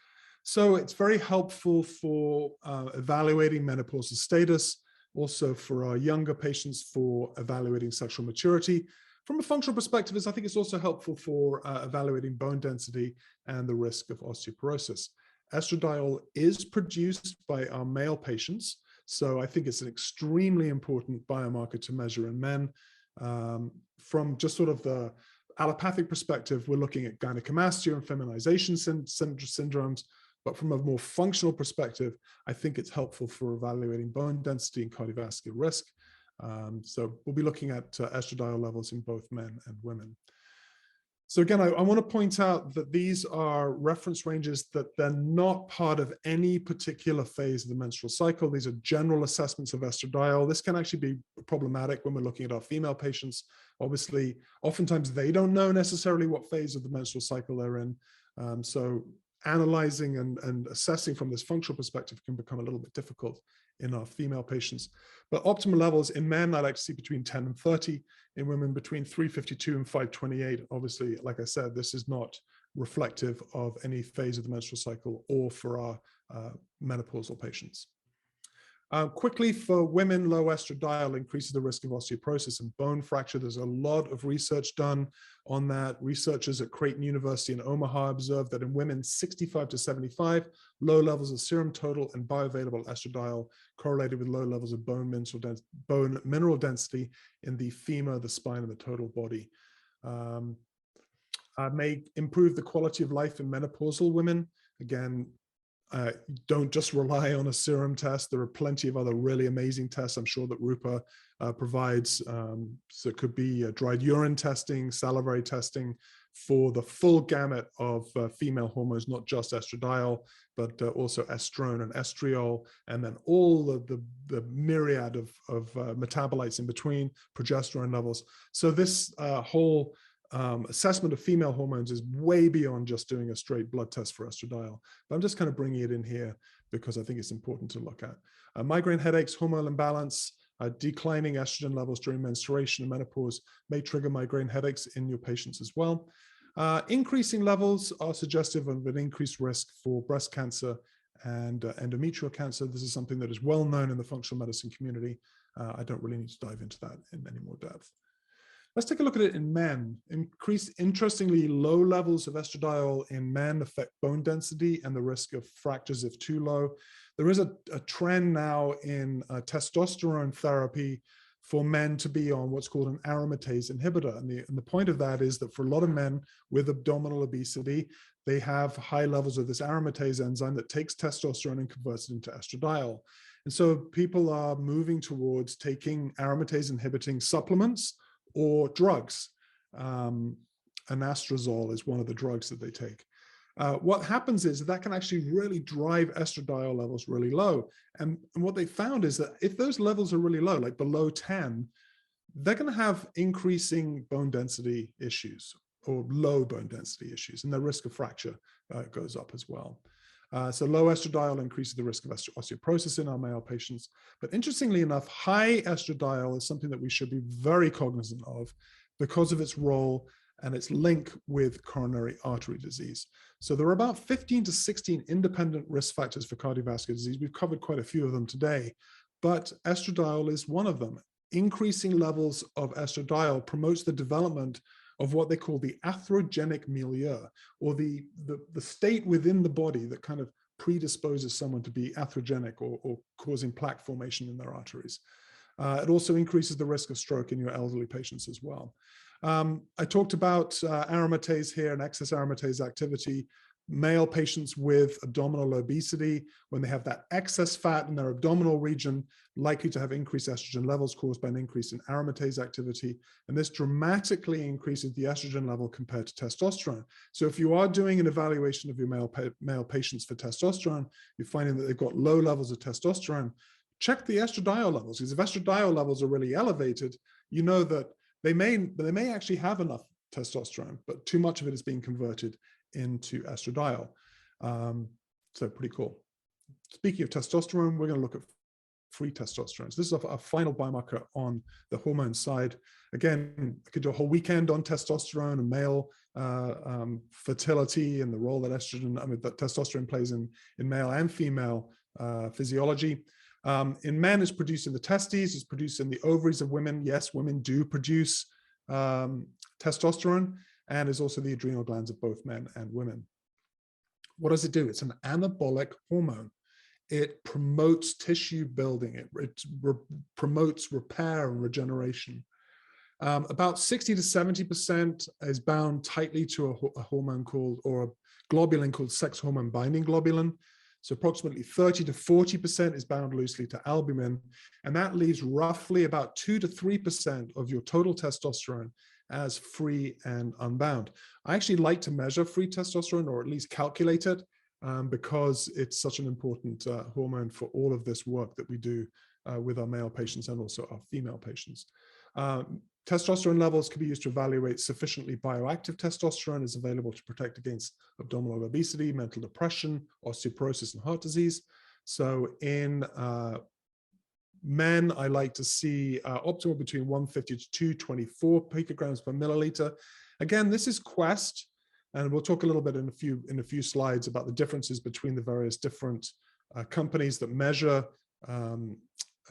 So it's very helpful for evaluating menopausal status, also for our younger patients for evaluating sexual maturity. From a functional perspective, I think it's also helpful for evaluating bone density and the risk of osteoporosis. Estradiol is produced by our male patients, so I think it's an extremely important biomarker to measure in men. From just sort of the allopathic perspective, we're looking at gynecomastia and feminization syndromes, but from a more functional perspective, I think it's helpful for evaluating bone density and cardiovascular risk. So we'll be looking at estradiol levels in both men and women. So again, I want to point out that these are reference ranges, that they're not part of any particular phase of the menstrual cycle. These are general assessments of estradiol. This can actually be problematic when we're looking at our female patients. Obviously, oftentimes they don't know necessarily what phase of the menstrual cycle they're in. So analyzing and assessing from this functional perspective can become a little bit difficult in our female patients. But optimal levels in men, I like to see between 10 and 30, in women between 352 and 528. Obviously, like I said, this is not reflective of any phase of the menstrual cycle or for our menopausal patients. Quickly, for women, low estradiol increases the risk of osteoporosis and bone fracture. There's a lot of research done on that. Researchers at Creighton University in Omaha observed that in women 65 to 75, low levels of serum total and bioavailable estradiol correlated with low levels of bone mineral density in the femur, the spine, and the total body. May improve the quality of life in menopausal women. Again, don't just rely on a serum test. There are plenty of other really amazing tests I'm sure that Rupa provides. So it could be dried urine testing, salivary testing for the full gamut of female hormones, not just estradiol, but also estrone and estriol, and then all the myriad of metabolites in between, progesterone levels. So this whole assessment of female hormones is way beyond just doing a straight blood test for estradiol. But I'm just kind of bringing it in here because I think it's important to look at. Migraine headaches, hormonal imbalance, declining estrogen levels during menstruation and menopause may trigger migraine headaches in your patients as well. Increasing levels are suggestive of an increased risk for breast cancer and endometrial cancer. This is something that is well known in the functional medicine community. I don't really need to dive into that in any more depth. Let's take a look at it in men. Interestingly, low levels of estradiol in men affect bone density and the risk of fractures if too low. There is a trend now in testosterone therapy for men to be on what's called an aromatase inhibitor. And the point of that is that for a lot of men with abdominal obesity, they have high levels of this aromatase enzyme that takes testosterone and converts it into estradiol. And so people are moving towards taking aromatase inhibiting supplements or drugs. Anastrozole is one of the drugs that they take. What happens is that can actually really drive estradiol levels really low. And what they found is that if those levels are really low, like below 10, they're going to have increasing bone density issues or low bone density issues, and the risk of fracture goes up as well. So low estradiol increases the risk of osteoporosis in our male patients. But interestingly enough, high estradiol is something that we should be very cognizant of because of its role and its link with coronary artery disease. So there are about 15 to 16 independent risk factors for cardiovascular disease. We've covered quite a few of them today, but estradiol is one of them. Increasing levels of estradiol promotes the development of what they call the atherogenic milieu, or the state within the body that kind of predisposes someone to be atherogenic or causing plaque formation in their arteries. It also increases the risk of stroke in your elderly patients as well. I talked about aromatase here and excess aromatase activity. Male patients with abdominal obesity, when they have that excess fat in their abdominal region, likely to have increased estrogen levels caused by an increase in aromatase activity. And this dramatically increases the estrogen level compared to testosterone. So if you are doing an evaluation of your male patients for testosterone, you're finding that they've got low levels of testosterone, check the estradiol levels, because if estradiol levels are really elevated, you know that they may actually have enough testosterone, but too much of it is being converted into estradiol. So pretty cool. Speaking of testosterone, we're going to look at free testosterone. So this is a final biomarker on the hormone side. Again, I could do a whole weekend on testosterone and male fertility and the role that that testosterone plays in male and female physiology. In men, it's produced in the testes, it's produced in the ovaries of women. Yes, women do produce testosterone, and is also the adrenal glands of both men and women. What does it do? It's an anabolic hormone. It promotes tissue building. It promotes repair and regeneration. About 60 to 70% is bound tightly to a hormone called, or a globulin called sex hormone binding globulin. So approximately 30 to 40% is bound loosely to albumin. And that leaves roughly about 2 to 3% of your total testosterone as free and unbound. I actually like to measure free testosterone, or at least calculate it, because it's such an important hormone for all of this work that we do with our male patients and also our female patients. Testosterone levels can be used to evaluate sufficiently bioactive testosterone is available to protect against abdominal obesity, mental depression, osteoporosis, and heart disease. So in men, I like to see optimal between 150 to 224 picograms per milliliter. Again, this is Quest, and we'll talk a little bit in a few slides about the differences between the various different companies that measure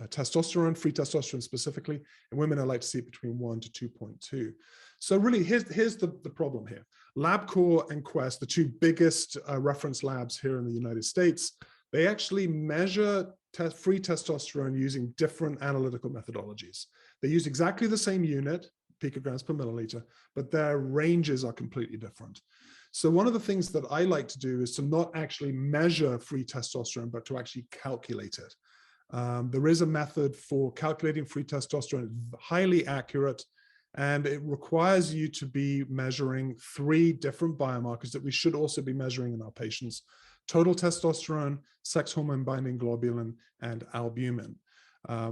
testosterone, free testosterone specifically. In women, I like to see it between 1 to 2.2. So really, here's the problem here. LabCorp and Quest, the two biggest reference labs here in the United States, they actually measure free testosterone using different analytical methodologies. They use exactly the same unit, picograms per milliliter, but their ranges are completely different. So one of the things that I like to do is to not actually measure free testosterone, but to actually calculate it. There is a method for calculating free testosterone, highly accurate, and it requires you to be measuring 3 different biomarkers that we should also be measuring in our patients: total testosterone, sex hormone binding globulin, and albumin.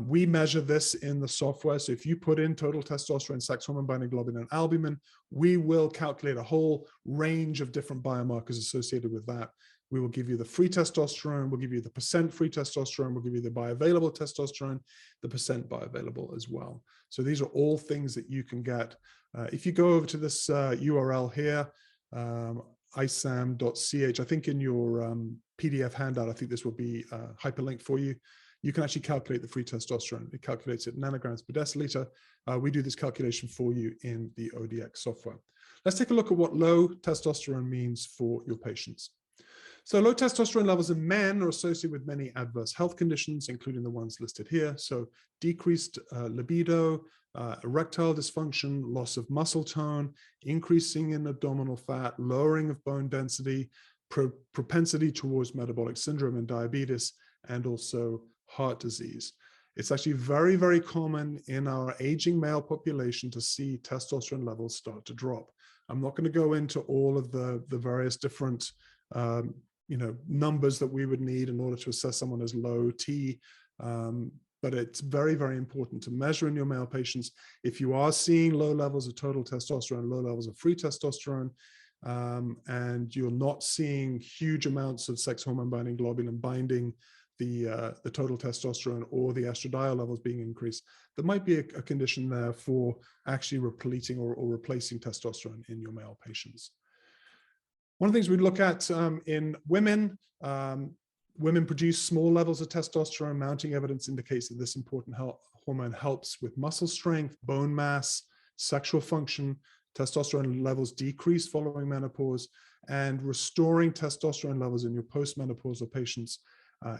We measure this in the software. So if you put in total testosterone, sex hormone binding globulin, and albumin, we will calculate a whole range of different biomarkers associated with that. We will give you the free testosterone, we'll give you the percent free testosterone, we'll give you the bioavailable testosterone, the percent bioavailable as well. So these are all things that you can get. If you go over to this URL here, isam.ch, I think in your PDF handout, I think this will be hyperlinked for you. You can actually calculate the free testosterone. It calculates it nanograms per deciliter. We do this calculation for you in the ODX software. Let's take a look at what low testosterone means for your patients. So low testosterone levels in men are associated with many adverse health conditions, including the ones listed here. So decreased libido, erectile dysfunction, loss of muscle tone, increasing in abdominal fat, lowering of bone density, propensity towards metabolic syndrome and diabetes, and also heart disease. It's actually very, very common in our aging male population to see testosterone levels start to drop. I'm not going to go into all of the various different numbers that we would need in order to assess someone as low T, but it's very, very important to measure in your male patients. If you are seeing low levels of total testosterone, low levels of free testosterone, and you're not seeing huge amounts of sex hormone binding globulin binding the total testosterone or the estradiol levels being increased, there might be a condition there for actually repleting or replacing testosterone in your male patients. One of the things we look at in women, women produce small levels of testosterone. Mounting evidence indicates that this important hormone helps with muscle strength, bone mass, sexual function. Testosterone levels decrease following menopause, and restoring testosterone levels in your postmenopausal patients,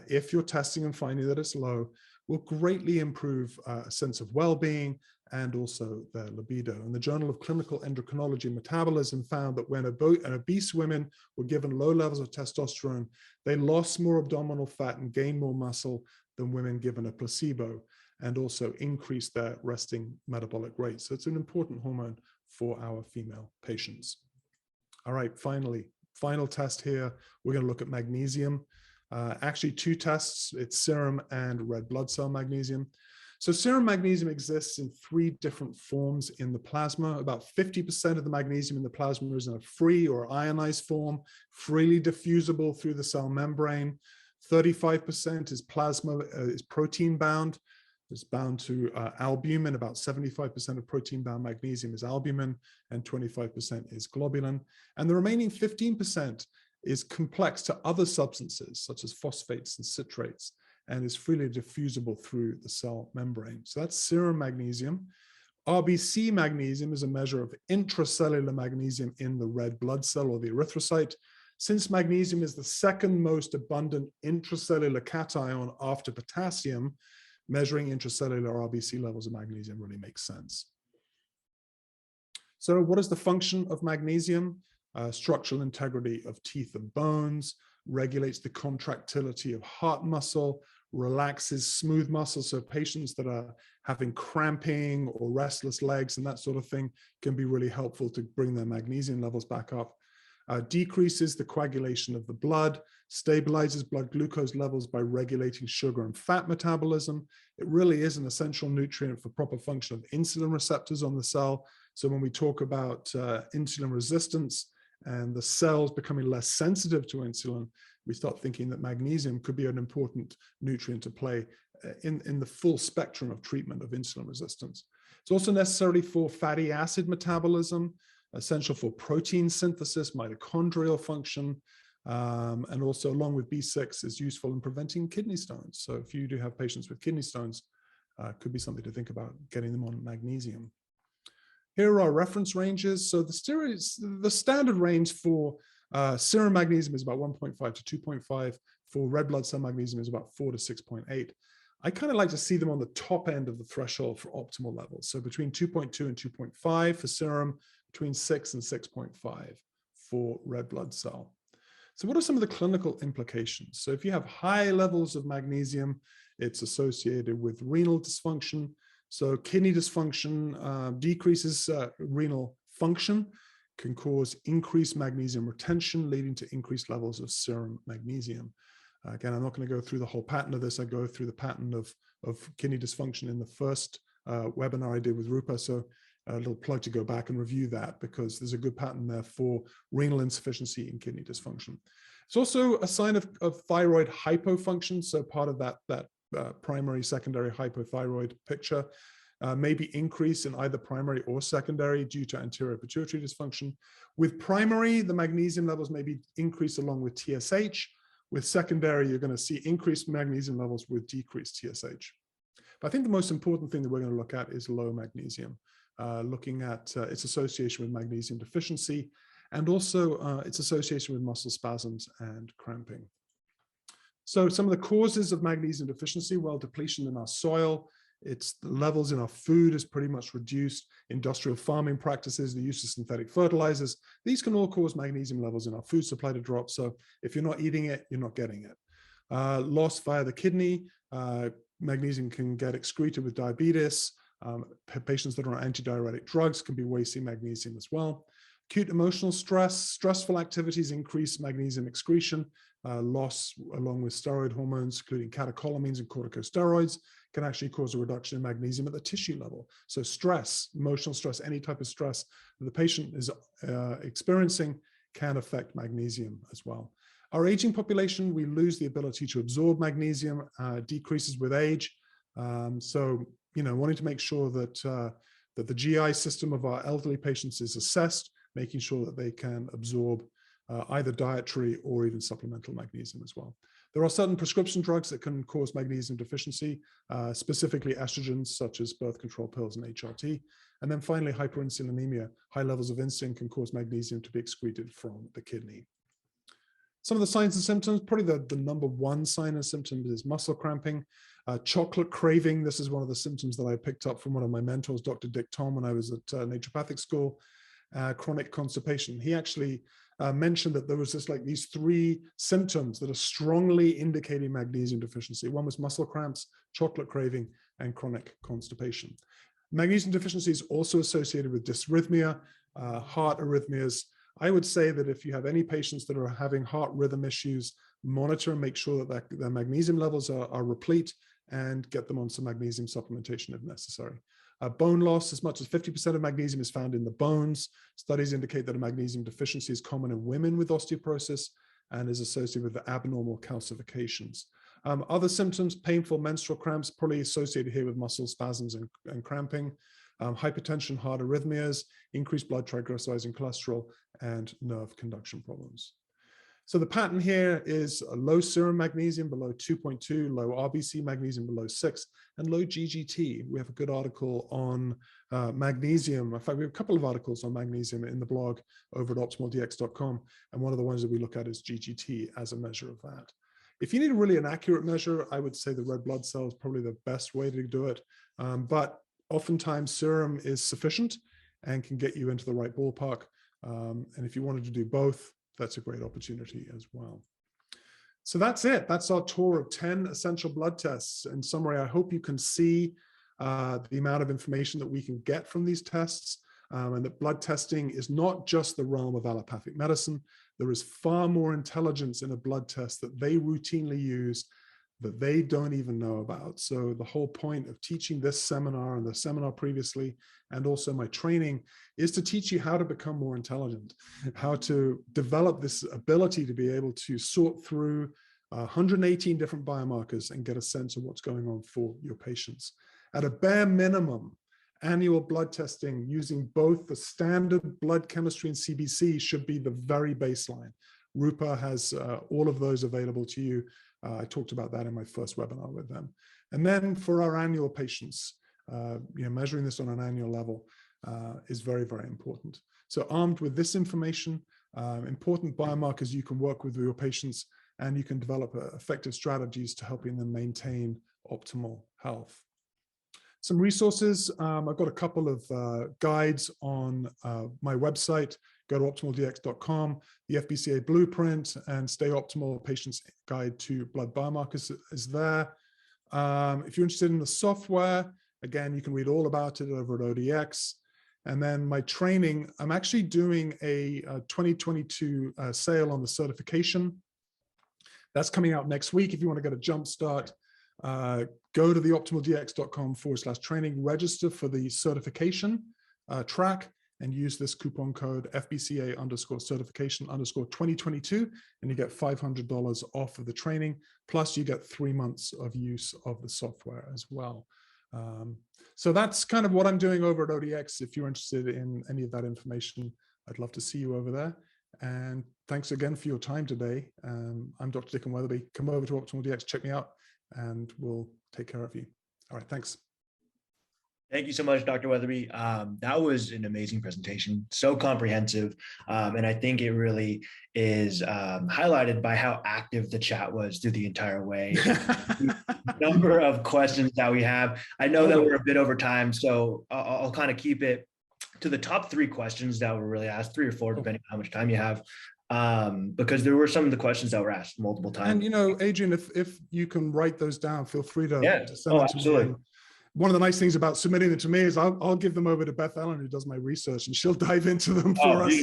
if you're testing and finding that it's low, will greatly improve a sense of well-being and also their libido. And the Journal of Clinical Endocrinology and Metabolism found that when obese women were given low levels of testosterone, they lost more abdominal fat and gained more muscle than women given a placebo, and also increased their resting metabolic rate. So it's an important hormone for our female patients. All right, final test here. We're going to look at magnesium. Actually, two tests, it's serum and red blood cell magnesium. So serum magnesium exists in 3 different forms in the plasma. About 50% of the magnesium in the plasma is in a free or ionized form, freely diffusible through the cell membrane. 35% is plasma, is protein bound. It's bound to albumin. About 75% of protein-bound magnesium is albumin, and 25% is globulin. And the remaining 15% is complex to other substances, such as phosphates and citrates, and is freely diffusible through the cell membrane. So that's serum magnesium. RBC magnesium is a measure of intracellular magnesium in the red blood cell or the erythrocyte. Since magnesium is the second most abundant intracellular cation after potassium, measuring intracellular RBC levels of magnesium really makes sense. So what is the function of magnesium? Structural integrity of teeth and bones, regulates the contractility of heart muscle, relaxes smooth muscle. So patients that are having cramping or restless legs and that sort of thing can be really helpful to bring their magnesium levels back up. Decreases the coagulation of the blood, stabilizes blood glucose levels by regulating sugar and fat metabolism. It really is an essential nutrient for proper function of insulin receptors on the cell. So when we talk about insulin resistance and the cells becoming less sensitive to insulin, we start thinking that magnesium could be an important nutrient to play in the full spectrum of treatment of insulin resistance. It's also necessary for fatty acid metabolism, essential for protein synthesis, mitochondrial function, and also along with B6 is useful in preventing kidney stones. So if you do have patients with kidney stones, could be something to think about getting them on magnesium. Here are our reference ranges. So the standard range for serum magnesium is about 1.5 to 2.5. For red blood cell magnesium is about 4 to 6.8. I kind of like to see them on the top end of the threshold for optimal levels. So between 2.2 and 2.5 for serum, between 6 and 6.5 for red blood cell. So what are some of the clinical implications? So if you have high levels of magnesium, it's associated with renal dysfunction. So kidney dysfunction decreases renal function, can cause increased magnesium retention, leading to increased levels of serum magnesium. Again, I'm not going to go through the whole pattern of this. I go through the pattern of kidney dysfunction in the first webinar I did with Rupa. So a little plug to go back and review that, because there's a good pattern there for renal insufficiency and kidney dysfunction. It's also a sign of thyroid hypofunction. So part of that primary, secondary hypothyroid picture may be increase in either primary or secondary due to anterior pituitary dysfunction. With primary, the magnesium levels may be increased along with TSH. With secondary, you're going to see increased magnesium levels with decreased TSH. But I think the most important thing that we're going to look at is low magnesium, looking at its association with magnesium deficiency and also its association with muscle spasms and cramping. So some of the causes of magnesium deficiency, well, depletion in our soil, it's the levels in our food is pretty much reduced, industrial farming practices, the use of synthetic fertilizers, these can all cause magnesium levels in our food supply to drop. So if you're not eating it, you're not getting it. Loss via the kidney, magnesium can get excreted with diabetes. Patients that are on antidiuretic drugs can be wasting magnesium as well. Acute emotional stress, stressful activities increase magnesium excretion. Loss along with steroid hormones, including catecholamines and corticosteroids, can actually cause a reduction in magnesium at the tissue level. So stress, emotional stress, any type of stress that the patient is experiencing can affect magnesium as well. Our aging population, we lose the ability to absorb magnesium, decreases with age. So, wanting to make sure that, that the GI system of our elderly patients is assessed, making sure that they can absorb either dietary or even supplemental magnesium as well. There are certain prescription drugs that can cause magnesium deficiency, specifically estrogens such as birth control pills and HRT. And then finally, hyperinsulinemia. High levels of insulin can cause magnesium to be excreted from the kidney. Some of the signs and symptoms, probably the number one sign and symptom is muscle cramping, chocolate craving. This is one of the symptoms that I picked up from one of my mentors, Dr. Dick Tom, when I was at naturopathic school. Chronic constipation. He actually mentioned that there was these 3 symptoms that are strongly indicating magnesium deficiency. One was muscle cramps, chocolate craving, and chronic constipation. Magnesium deficiency is also associated with dysrhythmia, heart arrhythmias. I would say that if you have any patients that are having heart rhythm issues, monitor and make sure that their magnesium levels are replete, and get them on some magnesium supplementation if necessary. Bone loss, as much as 50% of magnesium is found in the bones. Studies indicate that a magnesium deficiency is common in women with osteoporosis and is associated with the abnormal calcifications. Other symptoms, painful menstrual cramps, probably associated here with muscle spasms and cramping, hypertension, heart arrhythmias, increased blood triglycerides and cholesterol, and nerve conduction problems. So the pattern here is a low serum magnesium below 2.2, low RBC magnesium below 6, and low GGT. We have a good article on magnesium. In fact, we have a couple of articles on magnesium in the blog over at optimaldx.com. And one of the ones that we look at is GGT as a measure of that. If you need really an accurate measure, I would say the red blood cell is probably the best way to do it. But oftentimes serum is sufficient and can get you into the right ballpark. And if you wanted to do both, that's a great opportunity as well. So that's it. That's our tour of 10 essential blood tests. In summary, I hope you can see the amount of information that we can get from these tests, and that blood testing is not just the realm of allopathic medicine. There is far more intelligence in a blood test that they routinely use that they don't even know about. So the whole point of teaching this seminar and the seminar previously, and also my training, is to teach you how to become more intelligent, how to develop this ability to be able to sort through 118 different biomarkers and get a sense of what's going on for your patients. At a bare minimum, annual blood testing using both the standard blood chemistry and CBC should be the very baseline. Rupa has all of those available to you. I talked about that in my first webinar with them. And then for our annual patients, measuring this on an annual level is very, very important. So armed with this information, important biomarkers you can work with your patients, and you can develop effective strategies to helping them maintain optimal health. Some resources, I've got a couple of guides on my website. Go to optimaldx.com, the FBCA blueprint and Stay Optimal Patient's Guide to Blood Biomarkers is there. If you're interested in the software, again, you can read all about it over at ODX. And then my training, I'm actually doing a 2022 sale on the certification. That's coming out next week. If you want to get a jump start, go to the optimaldx.com/training, register for the certification track, and use this coupon code FBCA_certification_2022, and you get $500 off of the training. Plus you get 3 months of use of the software as well. So that's kind of what I'm doing over at ODX. If you're interested in any of that information, I'd love to see you over there. And thanks again for your time today. I'm Dr. Dicken Weatherby. Come over to Optimal DX, check me out, and we'll take care of you. All right, thanks. Thank you so much, Dr. Weatherby. That was an amazing presentation, so comprehensive. And I think it really is highlighted by how active the chat was through the entire way. The number of questions that we have. I know that we're a bit over time, so I'll kind of keep it to the top 3 questions that were really asked, 3 or 4, depending on how much time you have. Because there were some of the questions that were asked multiple times. And Adrian, if you can write those down, feel free to send them to absolutely. me. One of the nice things about submitting them to me is I'll give them over to Beth Ellen, who does my research, and she'll dive into them for us.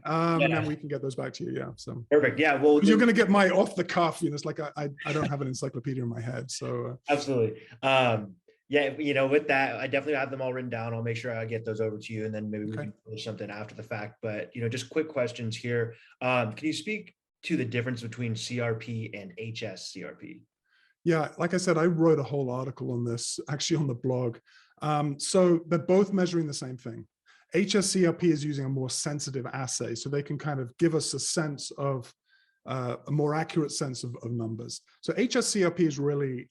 And then we can get those back to you. Yeah. So perfect. Yeah. Well, you're going to get my off the cuff. It's like I don't have an encyclopedia in my head. So absolutely. Yeah. With that, I definitely have them all written down. I'll make sure I get those over to you, and then maybe we can do something after the fact. But just quick questions here. Can you speak to the difference between CRP and HsCRP? Yeah, like I said, I wrote a whole article on this actually on the blog. So they're both measuring the same thing. HsCRP is using a more sensitive assay, so they can kind of give us a sense of a more accurate sense of numbers. So HsCRP is really,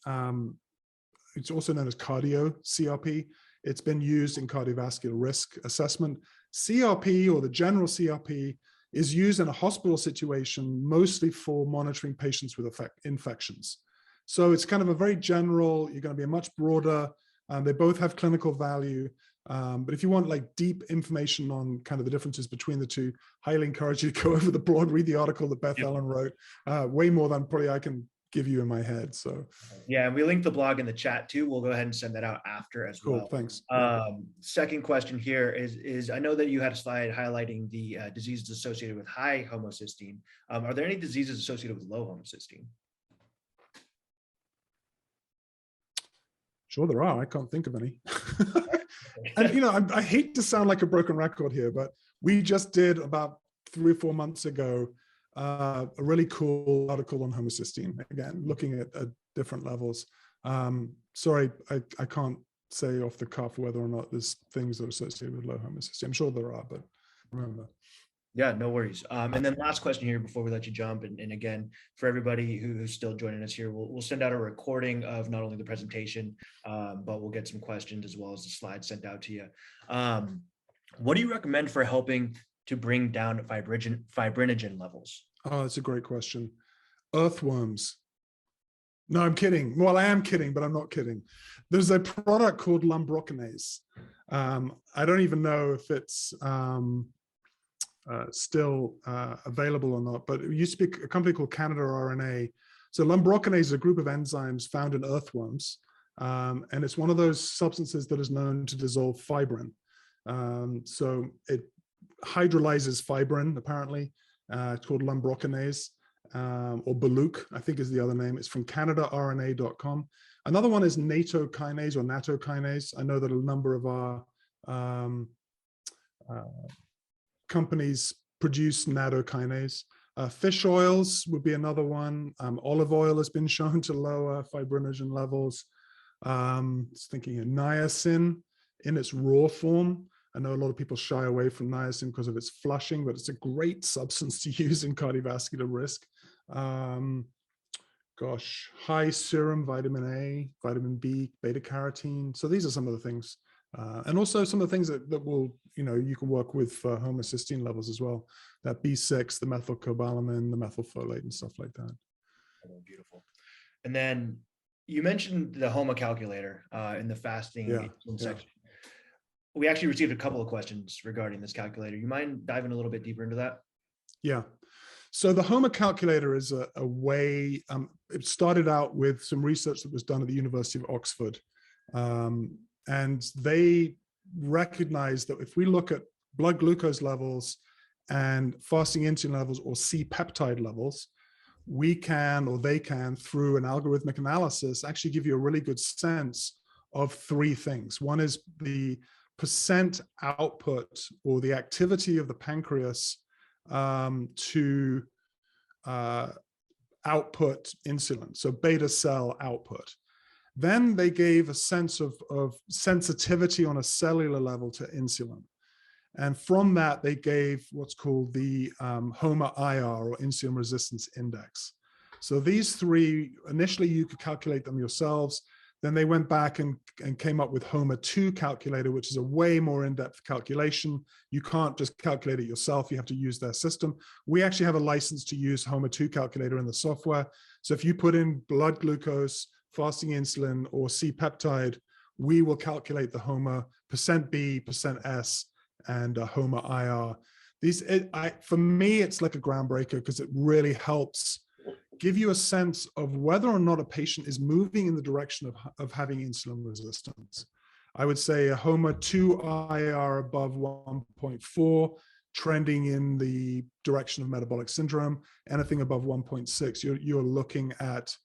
it's also known as cardio-CRP. It's been used in cardiovascular risk assessment. CRP, or the general CRP, is used in a hospital situation mostly for monitoring patients with infections. So it's kind of a very general, you're going to be a much broader, they both have clinical value. But if you want like deep information on kind of the differences between the two, highly encourage you to go over the blog, read the article that Beth Ellen wrote, way more than probably I can give you in my head. So yeah, and we linked the blog in the chat too. We'll go ahead and send that out after as cool. well. Thanks. Second question here is I know that you had a slide highlighting the diseases associated with high homocysteine. Are there any diseases associated with low homocysteine? Sure there are. I can't think of any. And, you know, I hate to sound like a broken record here, but we just did about 3 or 4 months ago a really cool article on homocysteine, again, looking at different levels. Sorry, I can't say off the cuff whether or not there's things that are associated with low homocysteine. I'm sure there are, but remember. Yeah, no worries. And then last question here before we let you jump. And again, for everybody who's still joining us here, we'll send out a recording of not only the presentation, but we'll get some questions as well as the slides sent out to you. What do you recommend for helping to bring down fibrinogen levels? Oh, that's a great question. Earthworms. No, I'm kidding. Well, I am kidding, but I'm not kidding. There's a product called lumbrokinase. I don't even know if it's still available or not, but it used to be a company called Canada RNA. So lumbrokinase is a group of enzymes found in earthworms, and it's one of those substances that is known to dissolve fibrin. So it hydrolyzes fibrin, apparently. It's called lumbrokinase, or Baluch, I think is the other name. It's from CanadaRNA.com. Another one is nattokinase or nattokinase. I know that a number of our companies produce nattokinase. Fish oils would be another one. Olive oil has been shown to lower fibrinogen levels. Just thinking of niacin in its raw form. I know a lot of people shy away from niacin because of its flushing, but it's a great substance to use in cardiovascular risk. Gosh, high serum vitamin A, vitamin B, beta carotene. So these are some of the things. And also some of the things that will, you know, you can work with for homocysteine levels as well. That B6, the methylcobalamin, the methylfolate and stuff like that. Oh, beautiful. And then you mentioned the HOMA calculator in the fasting section. We actually received a couple of questions regarding this calculator. You mind diving a little bit deeper into that? Yeah. So the HOMA calculator is a way, it started out with some research that was done at the University of Oxford. And they recognized that if we look at blood glucose levels and fasting insulin levels or C-peptide levels, we can, or they can, through an algorithmic analysis, actually give you a really good sense of 3 things. One is the percent output or the activity of the pancreas to output insulin, so beta cell output. Then they gave a sense of sensitivity on a cellular level to insulin. And from that, they gave what's called the HOMA-IR, or insulin resistance index. So these 3, initially you could calculate them yourselves. Then they went back and came up with HOMA-2 calculator, which is a way more in-depth calculation. You can't just calculate it yourself. You have to use their system. We actually have a license to use HOMA-2 calculator in the software. So if you put in blood glucose, fasting insulin, or C-peptide, we will calculate the HOMA, %B, %S, and HOMA-IR. For me, it's like a groundbreaker because it really helps give you a sense of whether or not a patient is moving in the direction of having insulin resistance. I would say a HOMA-2-IR above 1.4, trending in the direction of metabolic syndrome. Anything above 1.6, you're looking at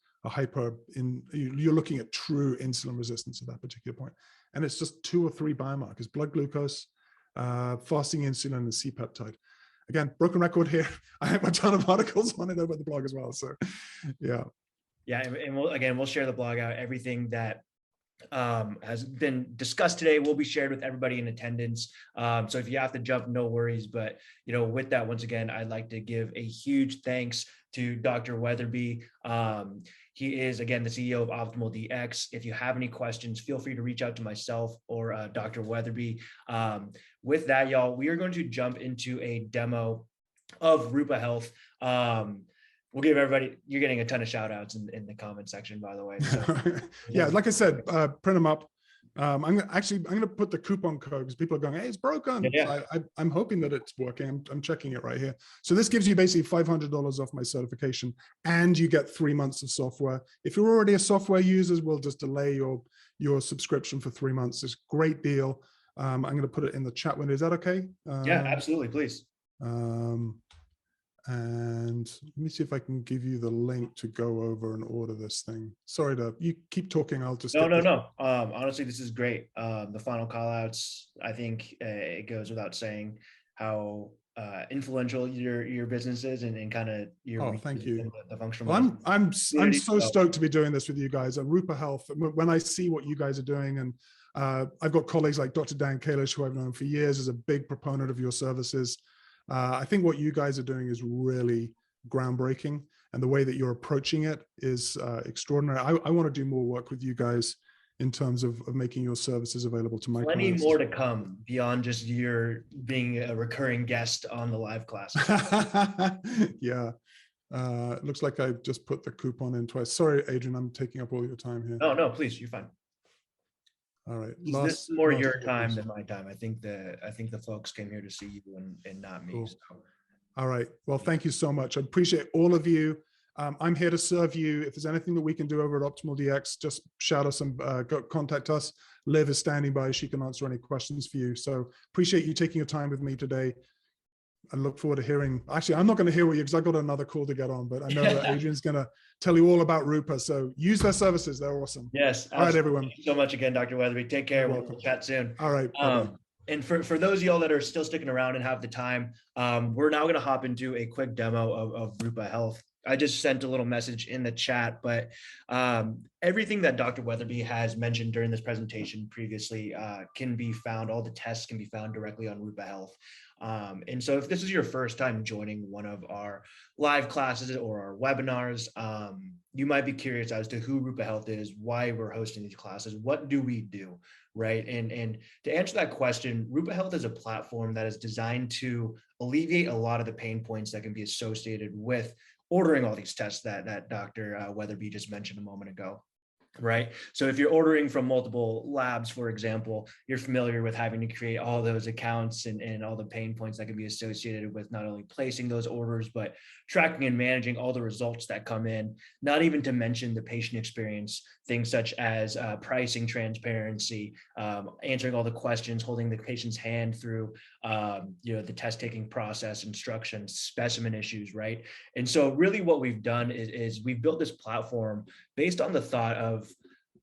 you're looking at true insulin resistance at that particular point. And it's just 2 or 3 biomarkers: blood glucose, fasting insulin, and C-peptide. Again, broken record here. I have a ton of articles on it over the blog as well. So, yeah. Yeah, and we'll share the blog out. Everything that has been discussed today will be shared with everybody in attendance. So if you have to jump, no worries. But with that, once again, I'd like to give a huge thanks to Dr. Weatherby. He is, again, the CEO of Optimal DX. If you have any questions, feel free to reach out to myself or Dr. Weatherby. With that, y'all, we are going to jump into a demo of Rupa Health. We'll give everybody, you're getting a ton of shout outs in the comment section, by the way. So, yeah, like I said, print them up. I'm going to put the coupon code because people are going, hey, it's broken. Yeah. So I'm hoping that it's working. I'm checking it right here. So this gives you basically $500 off my certification, and you get 3 months of software. If you're already a software user, we'll just delay your subscription for 3 months. It's a great deal. I'm going to put it in the chat window. Is that okay? Yeah, absolutely. Please. And let me see if I can give you the link to go over and order this thing. Sorry you keep talking. I'll just no. Honestly, this is great. The final call outs, I think it goes without saying how influential your business is and kind of your thank you. The functional I'm so stoked to be doing this with you guys at Rupa Health. When I see what you guys are doing, and I've got colleagues like Dr. Dan Kalish, who I've known for years, is a big proponent of your services. I think what you guys are doing is really groundbreaking, and the way that you're approaching it is extraordinary. I want to do more work with you guys in terms of making your services available to my clients. Plenty more to come beyond just your being a recurring guest on the live class. Yeah. It looks like I just put the coupon in twice. Sorry, Adrian, I'm taking up all your time here. No, please, you're fine. All right. This is more your time than my time. I think the folks came here to see you and not me. Cool. So. All right. Well, thank you so much. I appreciate all of you. I'm here to serve you. If there's anything that we can do over at Optimal DX, just shout us and contact us. Liv is standing by. She can answer any questions for you. So appreciate you taking your time with me today. I look forward to hearing. Actually, I'm not going to hear what you, because I got another call to get on, but I know that Adrian's going to tell you all about Rupa. So use their services. They're awesome. Yes. All right, everyone. Thank you so much again, Dr. Weatherby. Take care. We'll chat soon. All right. And for those of y'all that are still sticking around and have the time, we're now going to hop into a quick demo of Rupa Health. I just sent a little message in the chat, but everything that Dr. Weatherby has mentioned during this presentation previously can be found, all the tests can be found directly on Rupa Health. And so if this is your first time joining one of our live classes or our webinars, you might be curious as to who Rupa Health is, why we're hosting these classes, what do we do, right? And to answer that question, Rupa Health is a platform that is designed to alleviate a lot of the pain points that can be associated with ordering all these tests that Dr. Weatherby just mentioned a moment ago. Right. So if you're ordering from multiple labs, for example, you're familiar with having to create all those accounts and all the pain points that can be associated with not only placing those orders, but tracking and managing all the results that come in, not even to mention the patient experience, things such as pricing transparency, answering all the questions, holding the patient's hand through, the test taking process, instructions, specimen issues, right? And so really what we've done is we've built this platform based on the thought of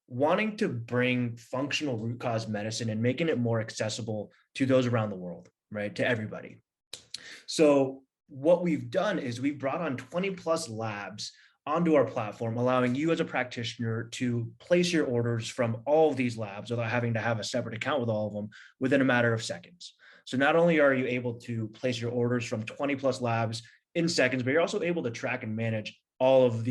wanting to bring functional root cause medicine and making it more accessible to those around the world, right? To everybody. So what we've done is we've brought on 20 plus labs onto our platform, allowing you as a practitioner to place your orders from all of these labs without having to have a separate account with all of them within a matter of seconds. So not only are you able to place your orders from 20 plus labs in seconds, but you're also able to track and manage all of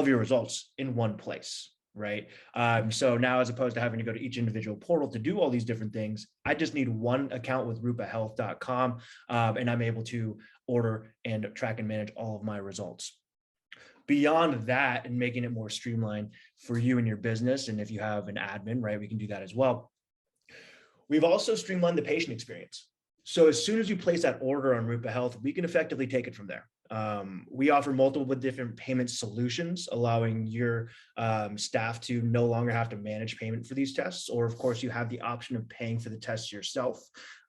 your results in one place, right? So now, as opposed to having to go to each individual portal to do all these different things, I just need one account with rupahealth.com, and I'm able to order and track and manage all of my results. Beyond that, and making it more streamlined for you and your business, and if you have an admin, right, we can do that as well. We've also streamlined the patient experience. So as soon as you place that order on Rupa Health, we can effectively take it from there. We offer multiple different payment solutions, allowing your staff to no longer have to manage payment for these tests, or of course you have the option of paying for the tests yourself,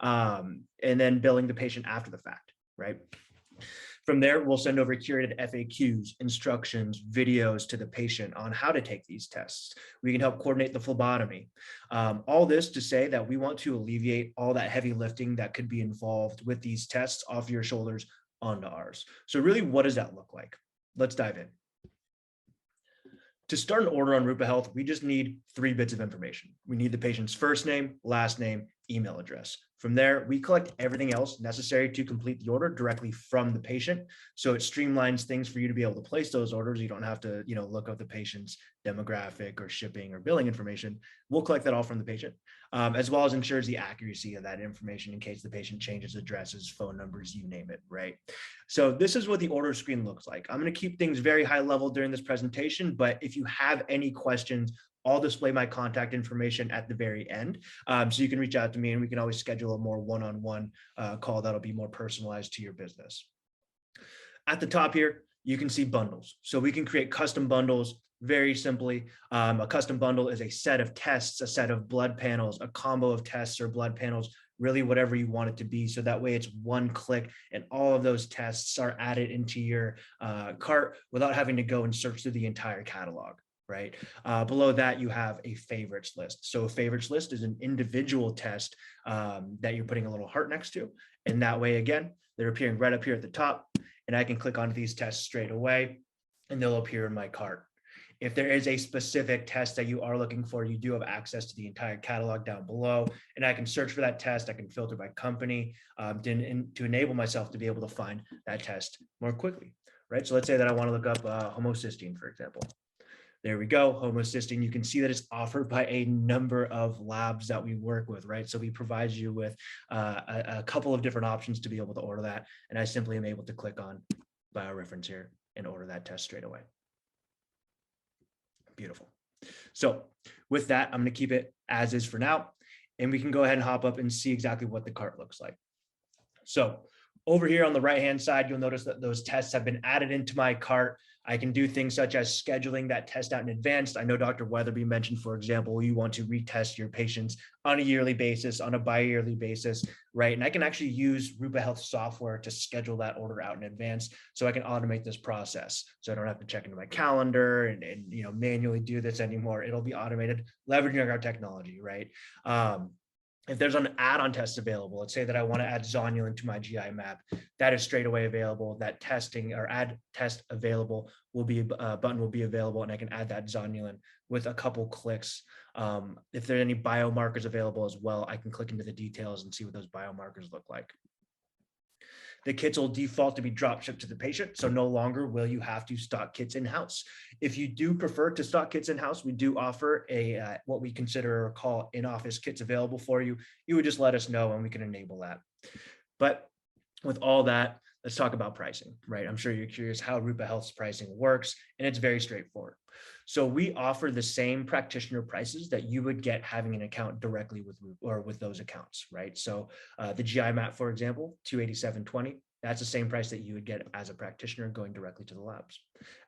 and then billing the patient after the fact, right? From there, we'll send over curated FAQs, instructions, videos to the patient on how to take these tests. We can help coordinate the phlebotomy. All this to say that we want to alleviate all that heavy lifting that could be involved with these tests off your shoulders onto ours. So really, what does that look like? Let's dive in. To start an order on Rupa Health, we just need 3 bits of information. We need the patient's first name, last name, email address. From there, we collect everything else necessary to complete the order directly from the patient. So it streamlines things for you to be able to place those orders. You don't have to, look up the patient's demographic or shipping or billing information. We'll collect that all from the patient, as well as ensures the accuracy of that information in case the patient changes addresses, phone numbers, you name it, right? So this is what the order screen looks like. I'm going to keep things very high level during this presentation, but if you have any questions, I'll display my contact information at the very end. So you can reach out to me and we can always schedule a more one-on-one call that'll be more personalized to your business. At the top here, you can see bundles. So we can create custom bundles very simply. A custom bundle is a set of tests, a set of blood panels, a combo of tests or blood panels, really whatever you want it to be. So that way it's one click and all of those tests are added into your cart without having to go and search through the entire catalog. Right. Below that, you have a favorites list. So a favorites list is an individual test that you're putting a little heart next to. And that way, again, they're appearing right up here at the top. And I can click on these tests straight away and they'll appear in my cart. If there is a specific test that you are looking for, you do have access to the entire catalog down below. And I can search for that test. I can filter by company to enable myself to be able to find that test more quickly. Right. So let's say that I want to look up homocysteine, for example. There we go, homocysteine. You can see that it's offered by a number of labs that we work with, right? So we provide you with a couple of different options to be able to order that. And I simply am able to click on bioreference here and order that test straight away. Beautiful. So with that, I'm going to keep it as is for now. And we can go ahead and hop up and see exactly what the cart looks like. So over here on the right-hand side, you'll notice that those tests have been added into my cart. I can do things such as scheduling that test out in advance. I know Dr. Weatherby mentioned, for example, you want to retest your patients on a yearly basis, on a bi-yearly basis, right? And I can actually use Rupa Health software to schedule that order out in advance so I can automate this process. So I don't have to check into my calendar and manually do this anymore. It'll be automated, leveraging our technology, right? If there's an add-on test available, let's say that I want to add zonulin to my GI map, that is straight away available. That testing or add test available will be button will be available, and I can add that zonulin with a couple clicks. If there are any biomarkers available as well, I can click into the details and see what those biomarkers look like. The kits will default to be drop shipped to the patient, so no longer will you have to stock kits in-house. If you do prefer to stock kits in-house, we do offer a what we consider or call in-office kits available for you. You would just let us know and we can enable that. But with all that, let's talk about pricing, right? I'm sure you're curious how Rupa Health's pricing works, and it's very straightforward. So we offer the same practitioner prices that you would get having an account directly with those accounts, right? So the GI map, for example, $287.20. That's the same price that you would get as a practitioner going directly to the labs,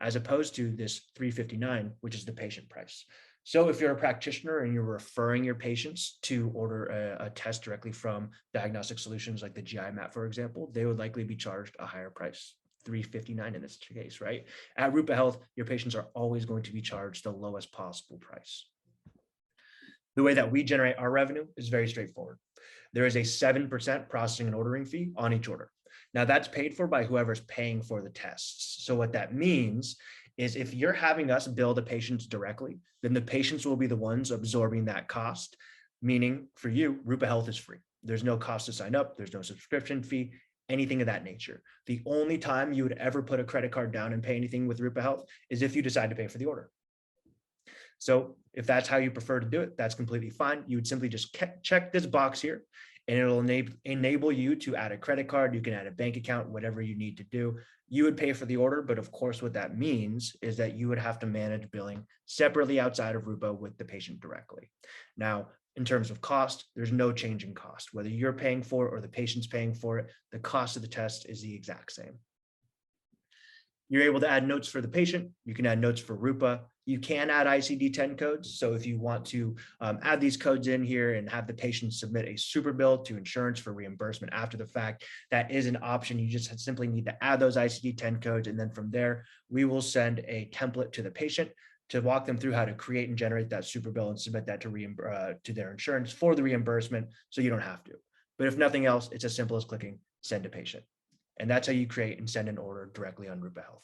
as opposed to this $359, which is the patient price. So if you're a practitioner and you're referring your patients to order a test directly from diagnostic solutions like the GI map, for example, they would likely be charged a higher price, $359 in this case, right? At Rupa Health, your patients are always going to be charged the lowest possible price. The way that we generate our revenue is very straightforward. There is a 7% processing and ordering fee on each order. Now that's paid for by whoever's paying for the tests. So what that means is if you're having us bill the patients directly, then the patients will be the ones absorbing that cost, meaning for you, Rupa Health is free. There's no cost to sign up. There's no subscription fee, anything of that nature. The only time you would ever put a credit card down and pay anything with Rupa Health is if you decide to pay for the order. So if that's how you prefer to do it, that's completely fine. You would simply just check this box here and it'll enable you to add a credit card. You can add a bank account, whatever you need to do. You would pay for the order, but of course, what that means is that you would have to manage billing separately outside of Rupa with the patient directly. Now, in terms of cost, there's no change in cost. Whether you're paying for it or the patient's paying for it, the cost of the test is the exact same. You're able to add notes for the patient. You can add notes for Rupa. You can add ICD-10 codes. So if you want to add these codes in here and have the patient submit a super bill to insurance for reimbursement after the fact, that is an option. You just simply need to add those ICD-10 codes. And then from there, we will send a template to the patient to walk them through how to create and generate that super bill and submit that to their insurance for the reimbursement, so you don't have to. But if nothing else, it's as simple as clicking send to patient. And that's how you create and send an order directly on Rupa Health.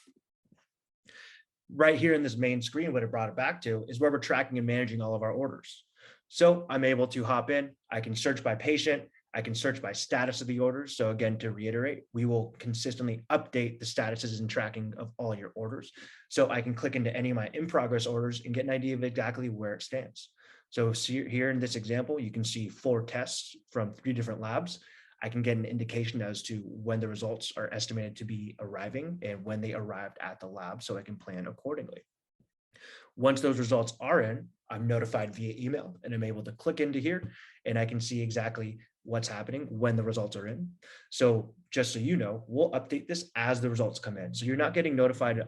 Right here in this main screen, what it brought it back to is where we're tracking and managing all of our orders. So I'm able to hop in, I can search by patient, I can search by status of the orders. So again, to reiterate, we will consistently update the statuses and tracking of all your orders. So I can click into any of my in progress orders and get an idea of exactly where it stands. So here in this example, you can see 4 tests from 3 different labs. I can get an indication as to when the results are estimated to be arriving and when they arrived at the lab, so I can plan accordingly. Once those results are in, I'm notified via email and I'm able to click into here and I can see exactly what's happening when the results are in. So just so you know, we'll update this as the results come in. So you're not getting notified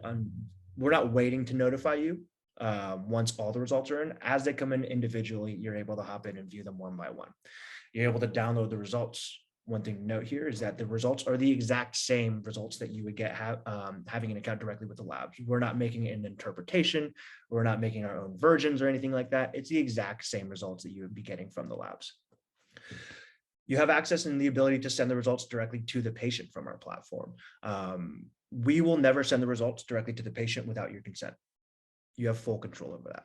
we're not waiting to notify you once all the results are in. As they come in individually, you're able to hop in and view them one by one. You're able to download the results. One thing to note here is that the results are the exact same results that you would get having an account directly with the labs. We're not making an interpretation. We're not making our own versions or anything like that. It's the exact same results that you would be getting from the labs. You have access and the ability to send the results directly to the patient from our platform. We will never send the results directly to the patient without your consent. You have full control over that.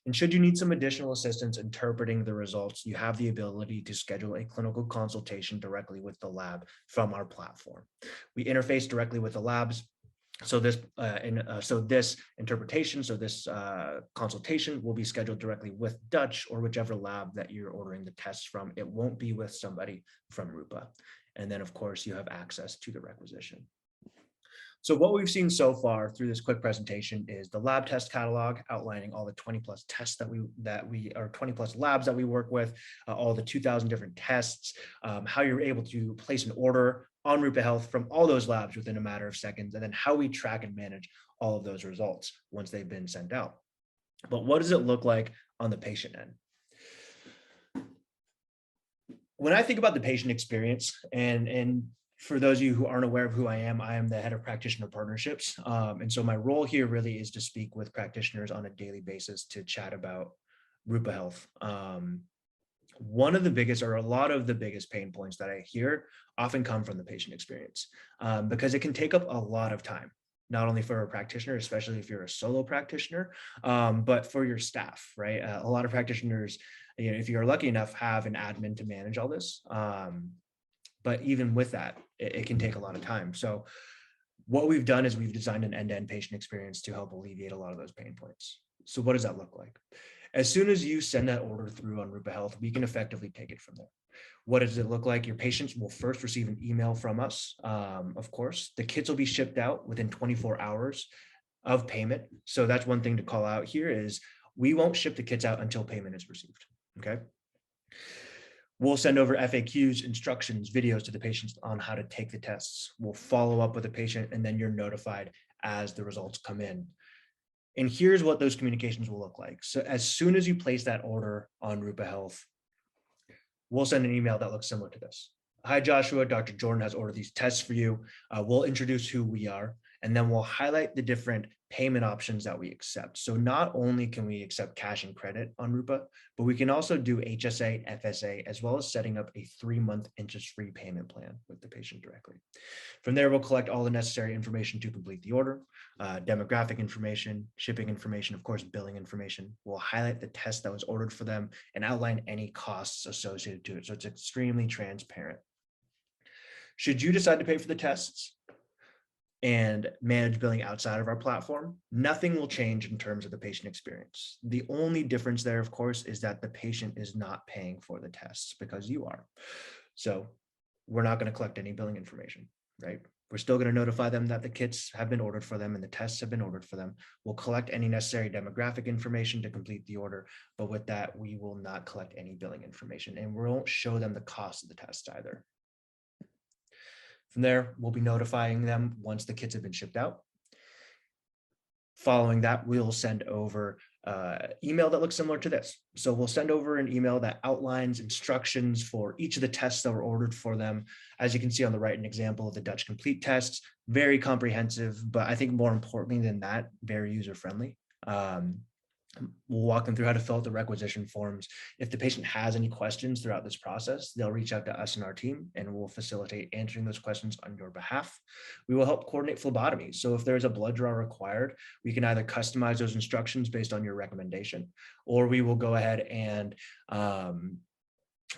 And should you need some additional assistance interpreting the results, you have the ability to schedule a clinical consultation directly with the lab from our platform. We interface directly with the labs. So this interpretation, this consultation will be scheduled directly with Dutch or whichever lab that you're ordering the tests from. It won't be with somebody from Rupa. And then of course you have access to the requisition. So what we've seen so far through this quick presentation is the lab test catalog outlining all the 20 plus tests that we 20 plus labs that we work with, all the 2,000 different tests, how you're able to place an order on Rupa Health from all those labs within a matter of seconds, and then how we track and manage all of those results once they've been sent out. But what does it look like on the patient end? When I think about the patient experience, and for those of you who aren't aware of who I am the head of practitioner partnerships. And so my role here really is to speak with practitioners on a daily basis to chat about Rupa Health. One of the biggest, or a lot of the biggest pain points that I hear often come from the patient experience, because it can take up a lot of time, not only for a practitioner, especially if you're a solo practitioner, but for your staff, right? A lot of practitioners, if you're lucky enough, have an admin to manage all this. But even with that, it can take a lot of time. So what we've done is we've designed an end-to-end patient experience to help alleviate a lot of those pain points. So what does that look like? As soon as you send that order through on Rupa Health, we can effectively take it from there. What does it look like? Your patients will first receive an email from us. Of course, the kits will be shipped out within 24 hours of payment. So that's one thing to call out here is we won't ship the kits out until payment is received, okay? We'll send over FAQs, instructions, videos to the patients on how to take the tests. We'll follow up with the patient, and then you're notified as the results come in. And here's what those communications will look like. So as soon as you place that order on Rupa Health, we'll send an email that looks similar to this. Hi, Joshua, Dr. Jordan has ordered these tests for you. We'll introduce who we are, and then we'll highlight the different payment options that we accept. So not only can we accept cash and credit on Rupa, but we can also do HSA, FSA, as well as setting up a 3-month interest-free payment plan with the patient directly. From there, we'll collect all the necessary information to complete the order, demographic information, shipping information, of course, billing information. We'll highlight the test that was ordered for them and outline any costs associated to it. So it's extremely transparent. Should you decide to pay for the tests and manage billing outside of our platform, nothing will change in terms of the patient experience. The only difference there, of course, is that the patient is not paying for the tests because you are. So we're not going to collect any billing information, right? We're still going to notify them that the kits have been ordered for them and the tests have been ordered for them. We'll collect any necessary demographic information to complete the order, but with that, we will not collect any billing information, and we won't show them the cost of the tests either. From there, we'll be notifying them once the kits have been shipped out. Following that, we'll send over email that looks similar to this. So we'll send over an email that outlines instructions for each of the tests that were ordered for them. As you can see on the right, an example of the Dutch Complete tests, very comprehensive, but I think more importantly than that, very user-friendly. We'll walk them through how to fill out the requisition forms. If the patient has any questions throughout this process, they'll reach out to us and our team, and we'll facilitate answering those questions on your behalf. We will help coordinate phlebotomies. So if there's a blood draw required, we can either customize those instructions based on your recommendation, or we will go ahead and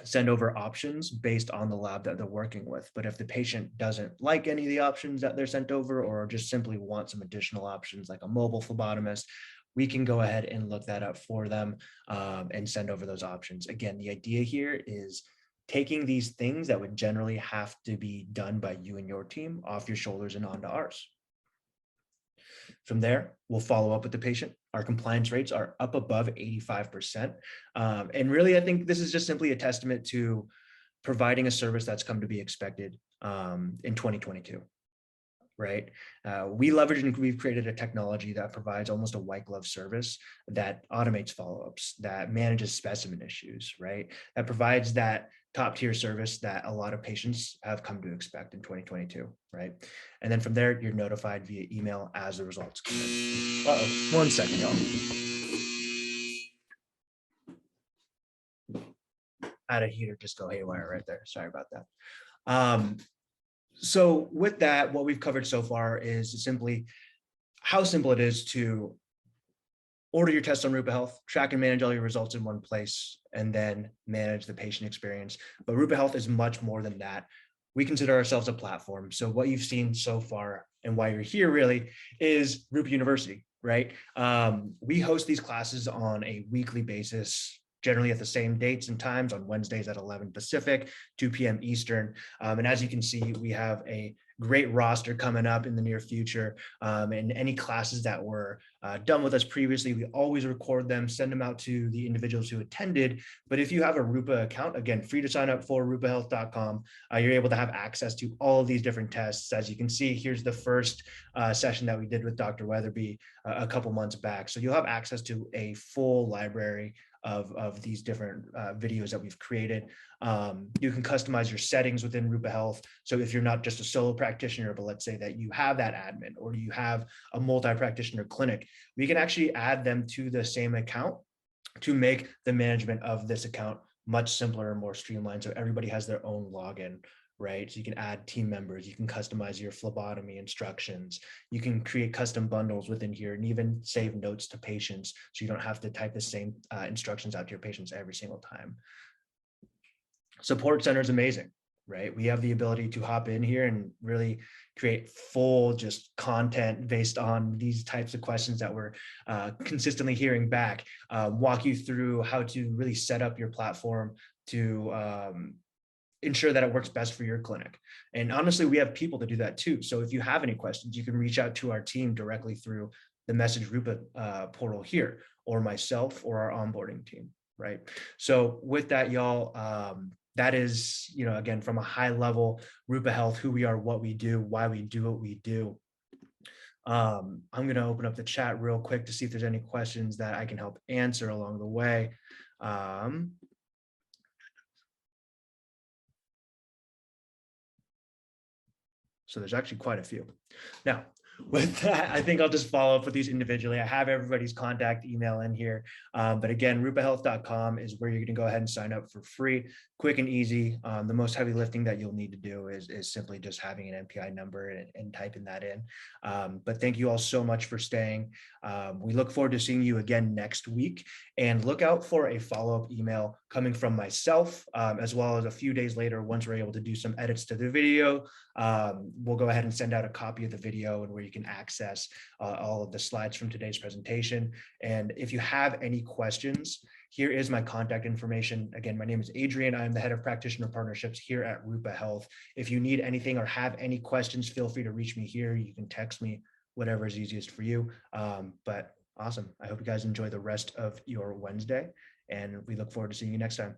send over options based on the lab that they're working with. But if the patient doesn't like any of the options that they're sent over, or just simply want some additional options like a mobile phlebotomist, we can go ahead and look that up for them and send over those options. Again, the idea here is taking these things that would generally have to be done by you and your team off your shoulders and onto ours. From there, we'll follow up with the patient Our compliance rates are up above 85%. And really, I think this is just simply a testament to providing a service that's come to be expected in 2022. Right? We leverage and we've created a technology that provides almost a white glove service that automates follow-ups, that manages specimen issues, right? That provides that top tier service that a lot of patients have come to expect in 2022, right? And then from there, you're notified via email as the results come in. Uh-oh, 1 second, y'all. I had a heater just go haywire right there. Sorry about that. So with that, what we've covered so far is simply how simple it is to order your test on Rupa Health, track and manage all your results in one place, and then manage the patient experience. But Rupa Health is much more than that. We consider ourselves a platform. So what you've seen so far and why you're here really is Rupa University, right? We host these classes on a weekly basis, generally at the same dates and times on Wednesdays at 11 Pacific, 2 p.m. Eastern. And as you can see, we have a great roster coming up in the near future. And any classes that were done with us previously, we always record them, send them out to the individuals who attended. But if you have a Rupa account, again, free to sign up for rupahealth.com, you're able to have access to all of these different tests. As you can see, here's the first session that we did with Dr. Weatherby a couple months back. So you'll have access to a full library of these different videos that we've created. You can customize your settings within Rupa Health. So if you're not just a solo practitioner, but let's say that you have that admin or you have a multi-practitioner clinic, we can actually add them to the same account to make the management of this account much simpler and more streamlined. So everybody has their own login, right? So you can add team members, you can customize your phlebotomy instructions, you can create custom bundles within here and even save notes to patients so you don't have to type the same instructions out to your patients every single time. Support center is amazing, right? We have the ability to hop in here and really create full just content based on these types of questions that we're consistently hearing back, walk you through how to really set up your platform to ensure that it works best for your clinic. And honestly, we have people to do that too. So if you have any questions, you can reach out to our team directly through the Message Rupa portal here, or myself or our onboarding team, right? So with that, y'all, that is, again, from a high level, Rupa Health, who we are, what we do, why we do what we do. I'm going to open up the chat real quick to see if there's any questions that I can help answer along the way. So there's actually quite a few. Now, with that, I think I'll just follow up with these individually. I have everybody's contact email in here. But again, rupahealth.com is where you're going to go ahead and sign up for free, quick and easy. The most heavy lifting that you'll need to do is simply just having an MPI number and typing that in. But thank you all so much for staying. We look forward to seeing you again next week, and look out for a follow-up email coming from myself, as well as a few days later, once we're able to do some edits to the video, we'll go ahead and send out a copy of the video and where you can access all of the slides from today's presentation. And if you have any questions, here is my contact information. Again, my name is Adrian. I'm the head of practitioner partnerships here at Rupa Health. If you need anything or have any questions, feel free to reach me here. You can text me, whatever is easiest for you. But awesome. I hope you guys enjoy the rest of your Wednesday, and we look forward to seeing you next time.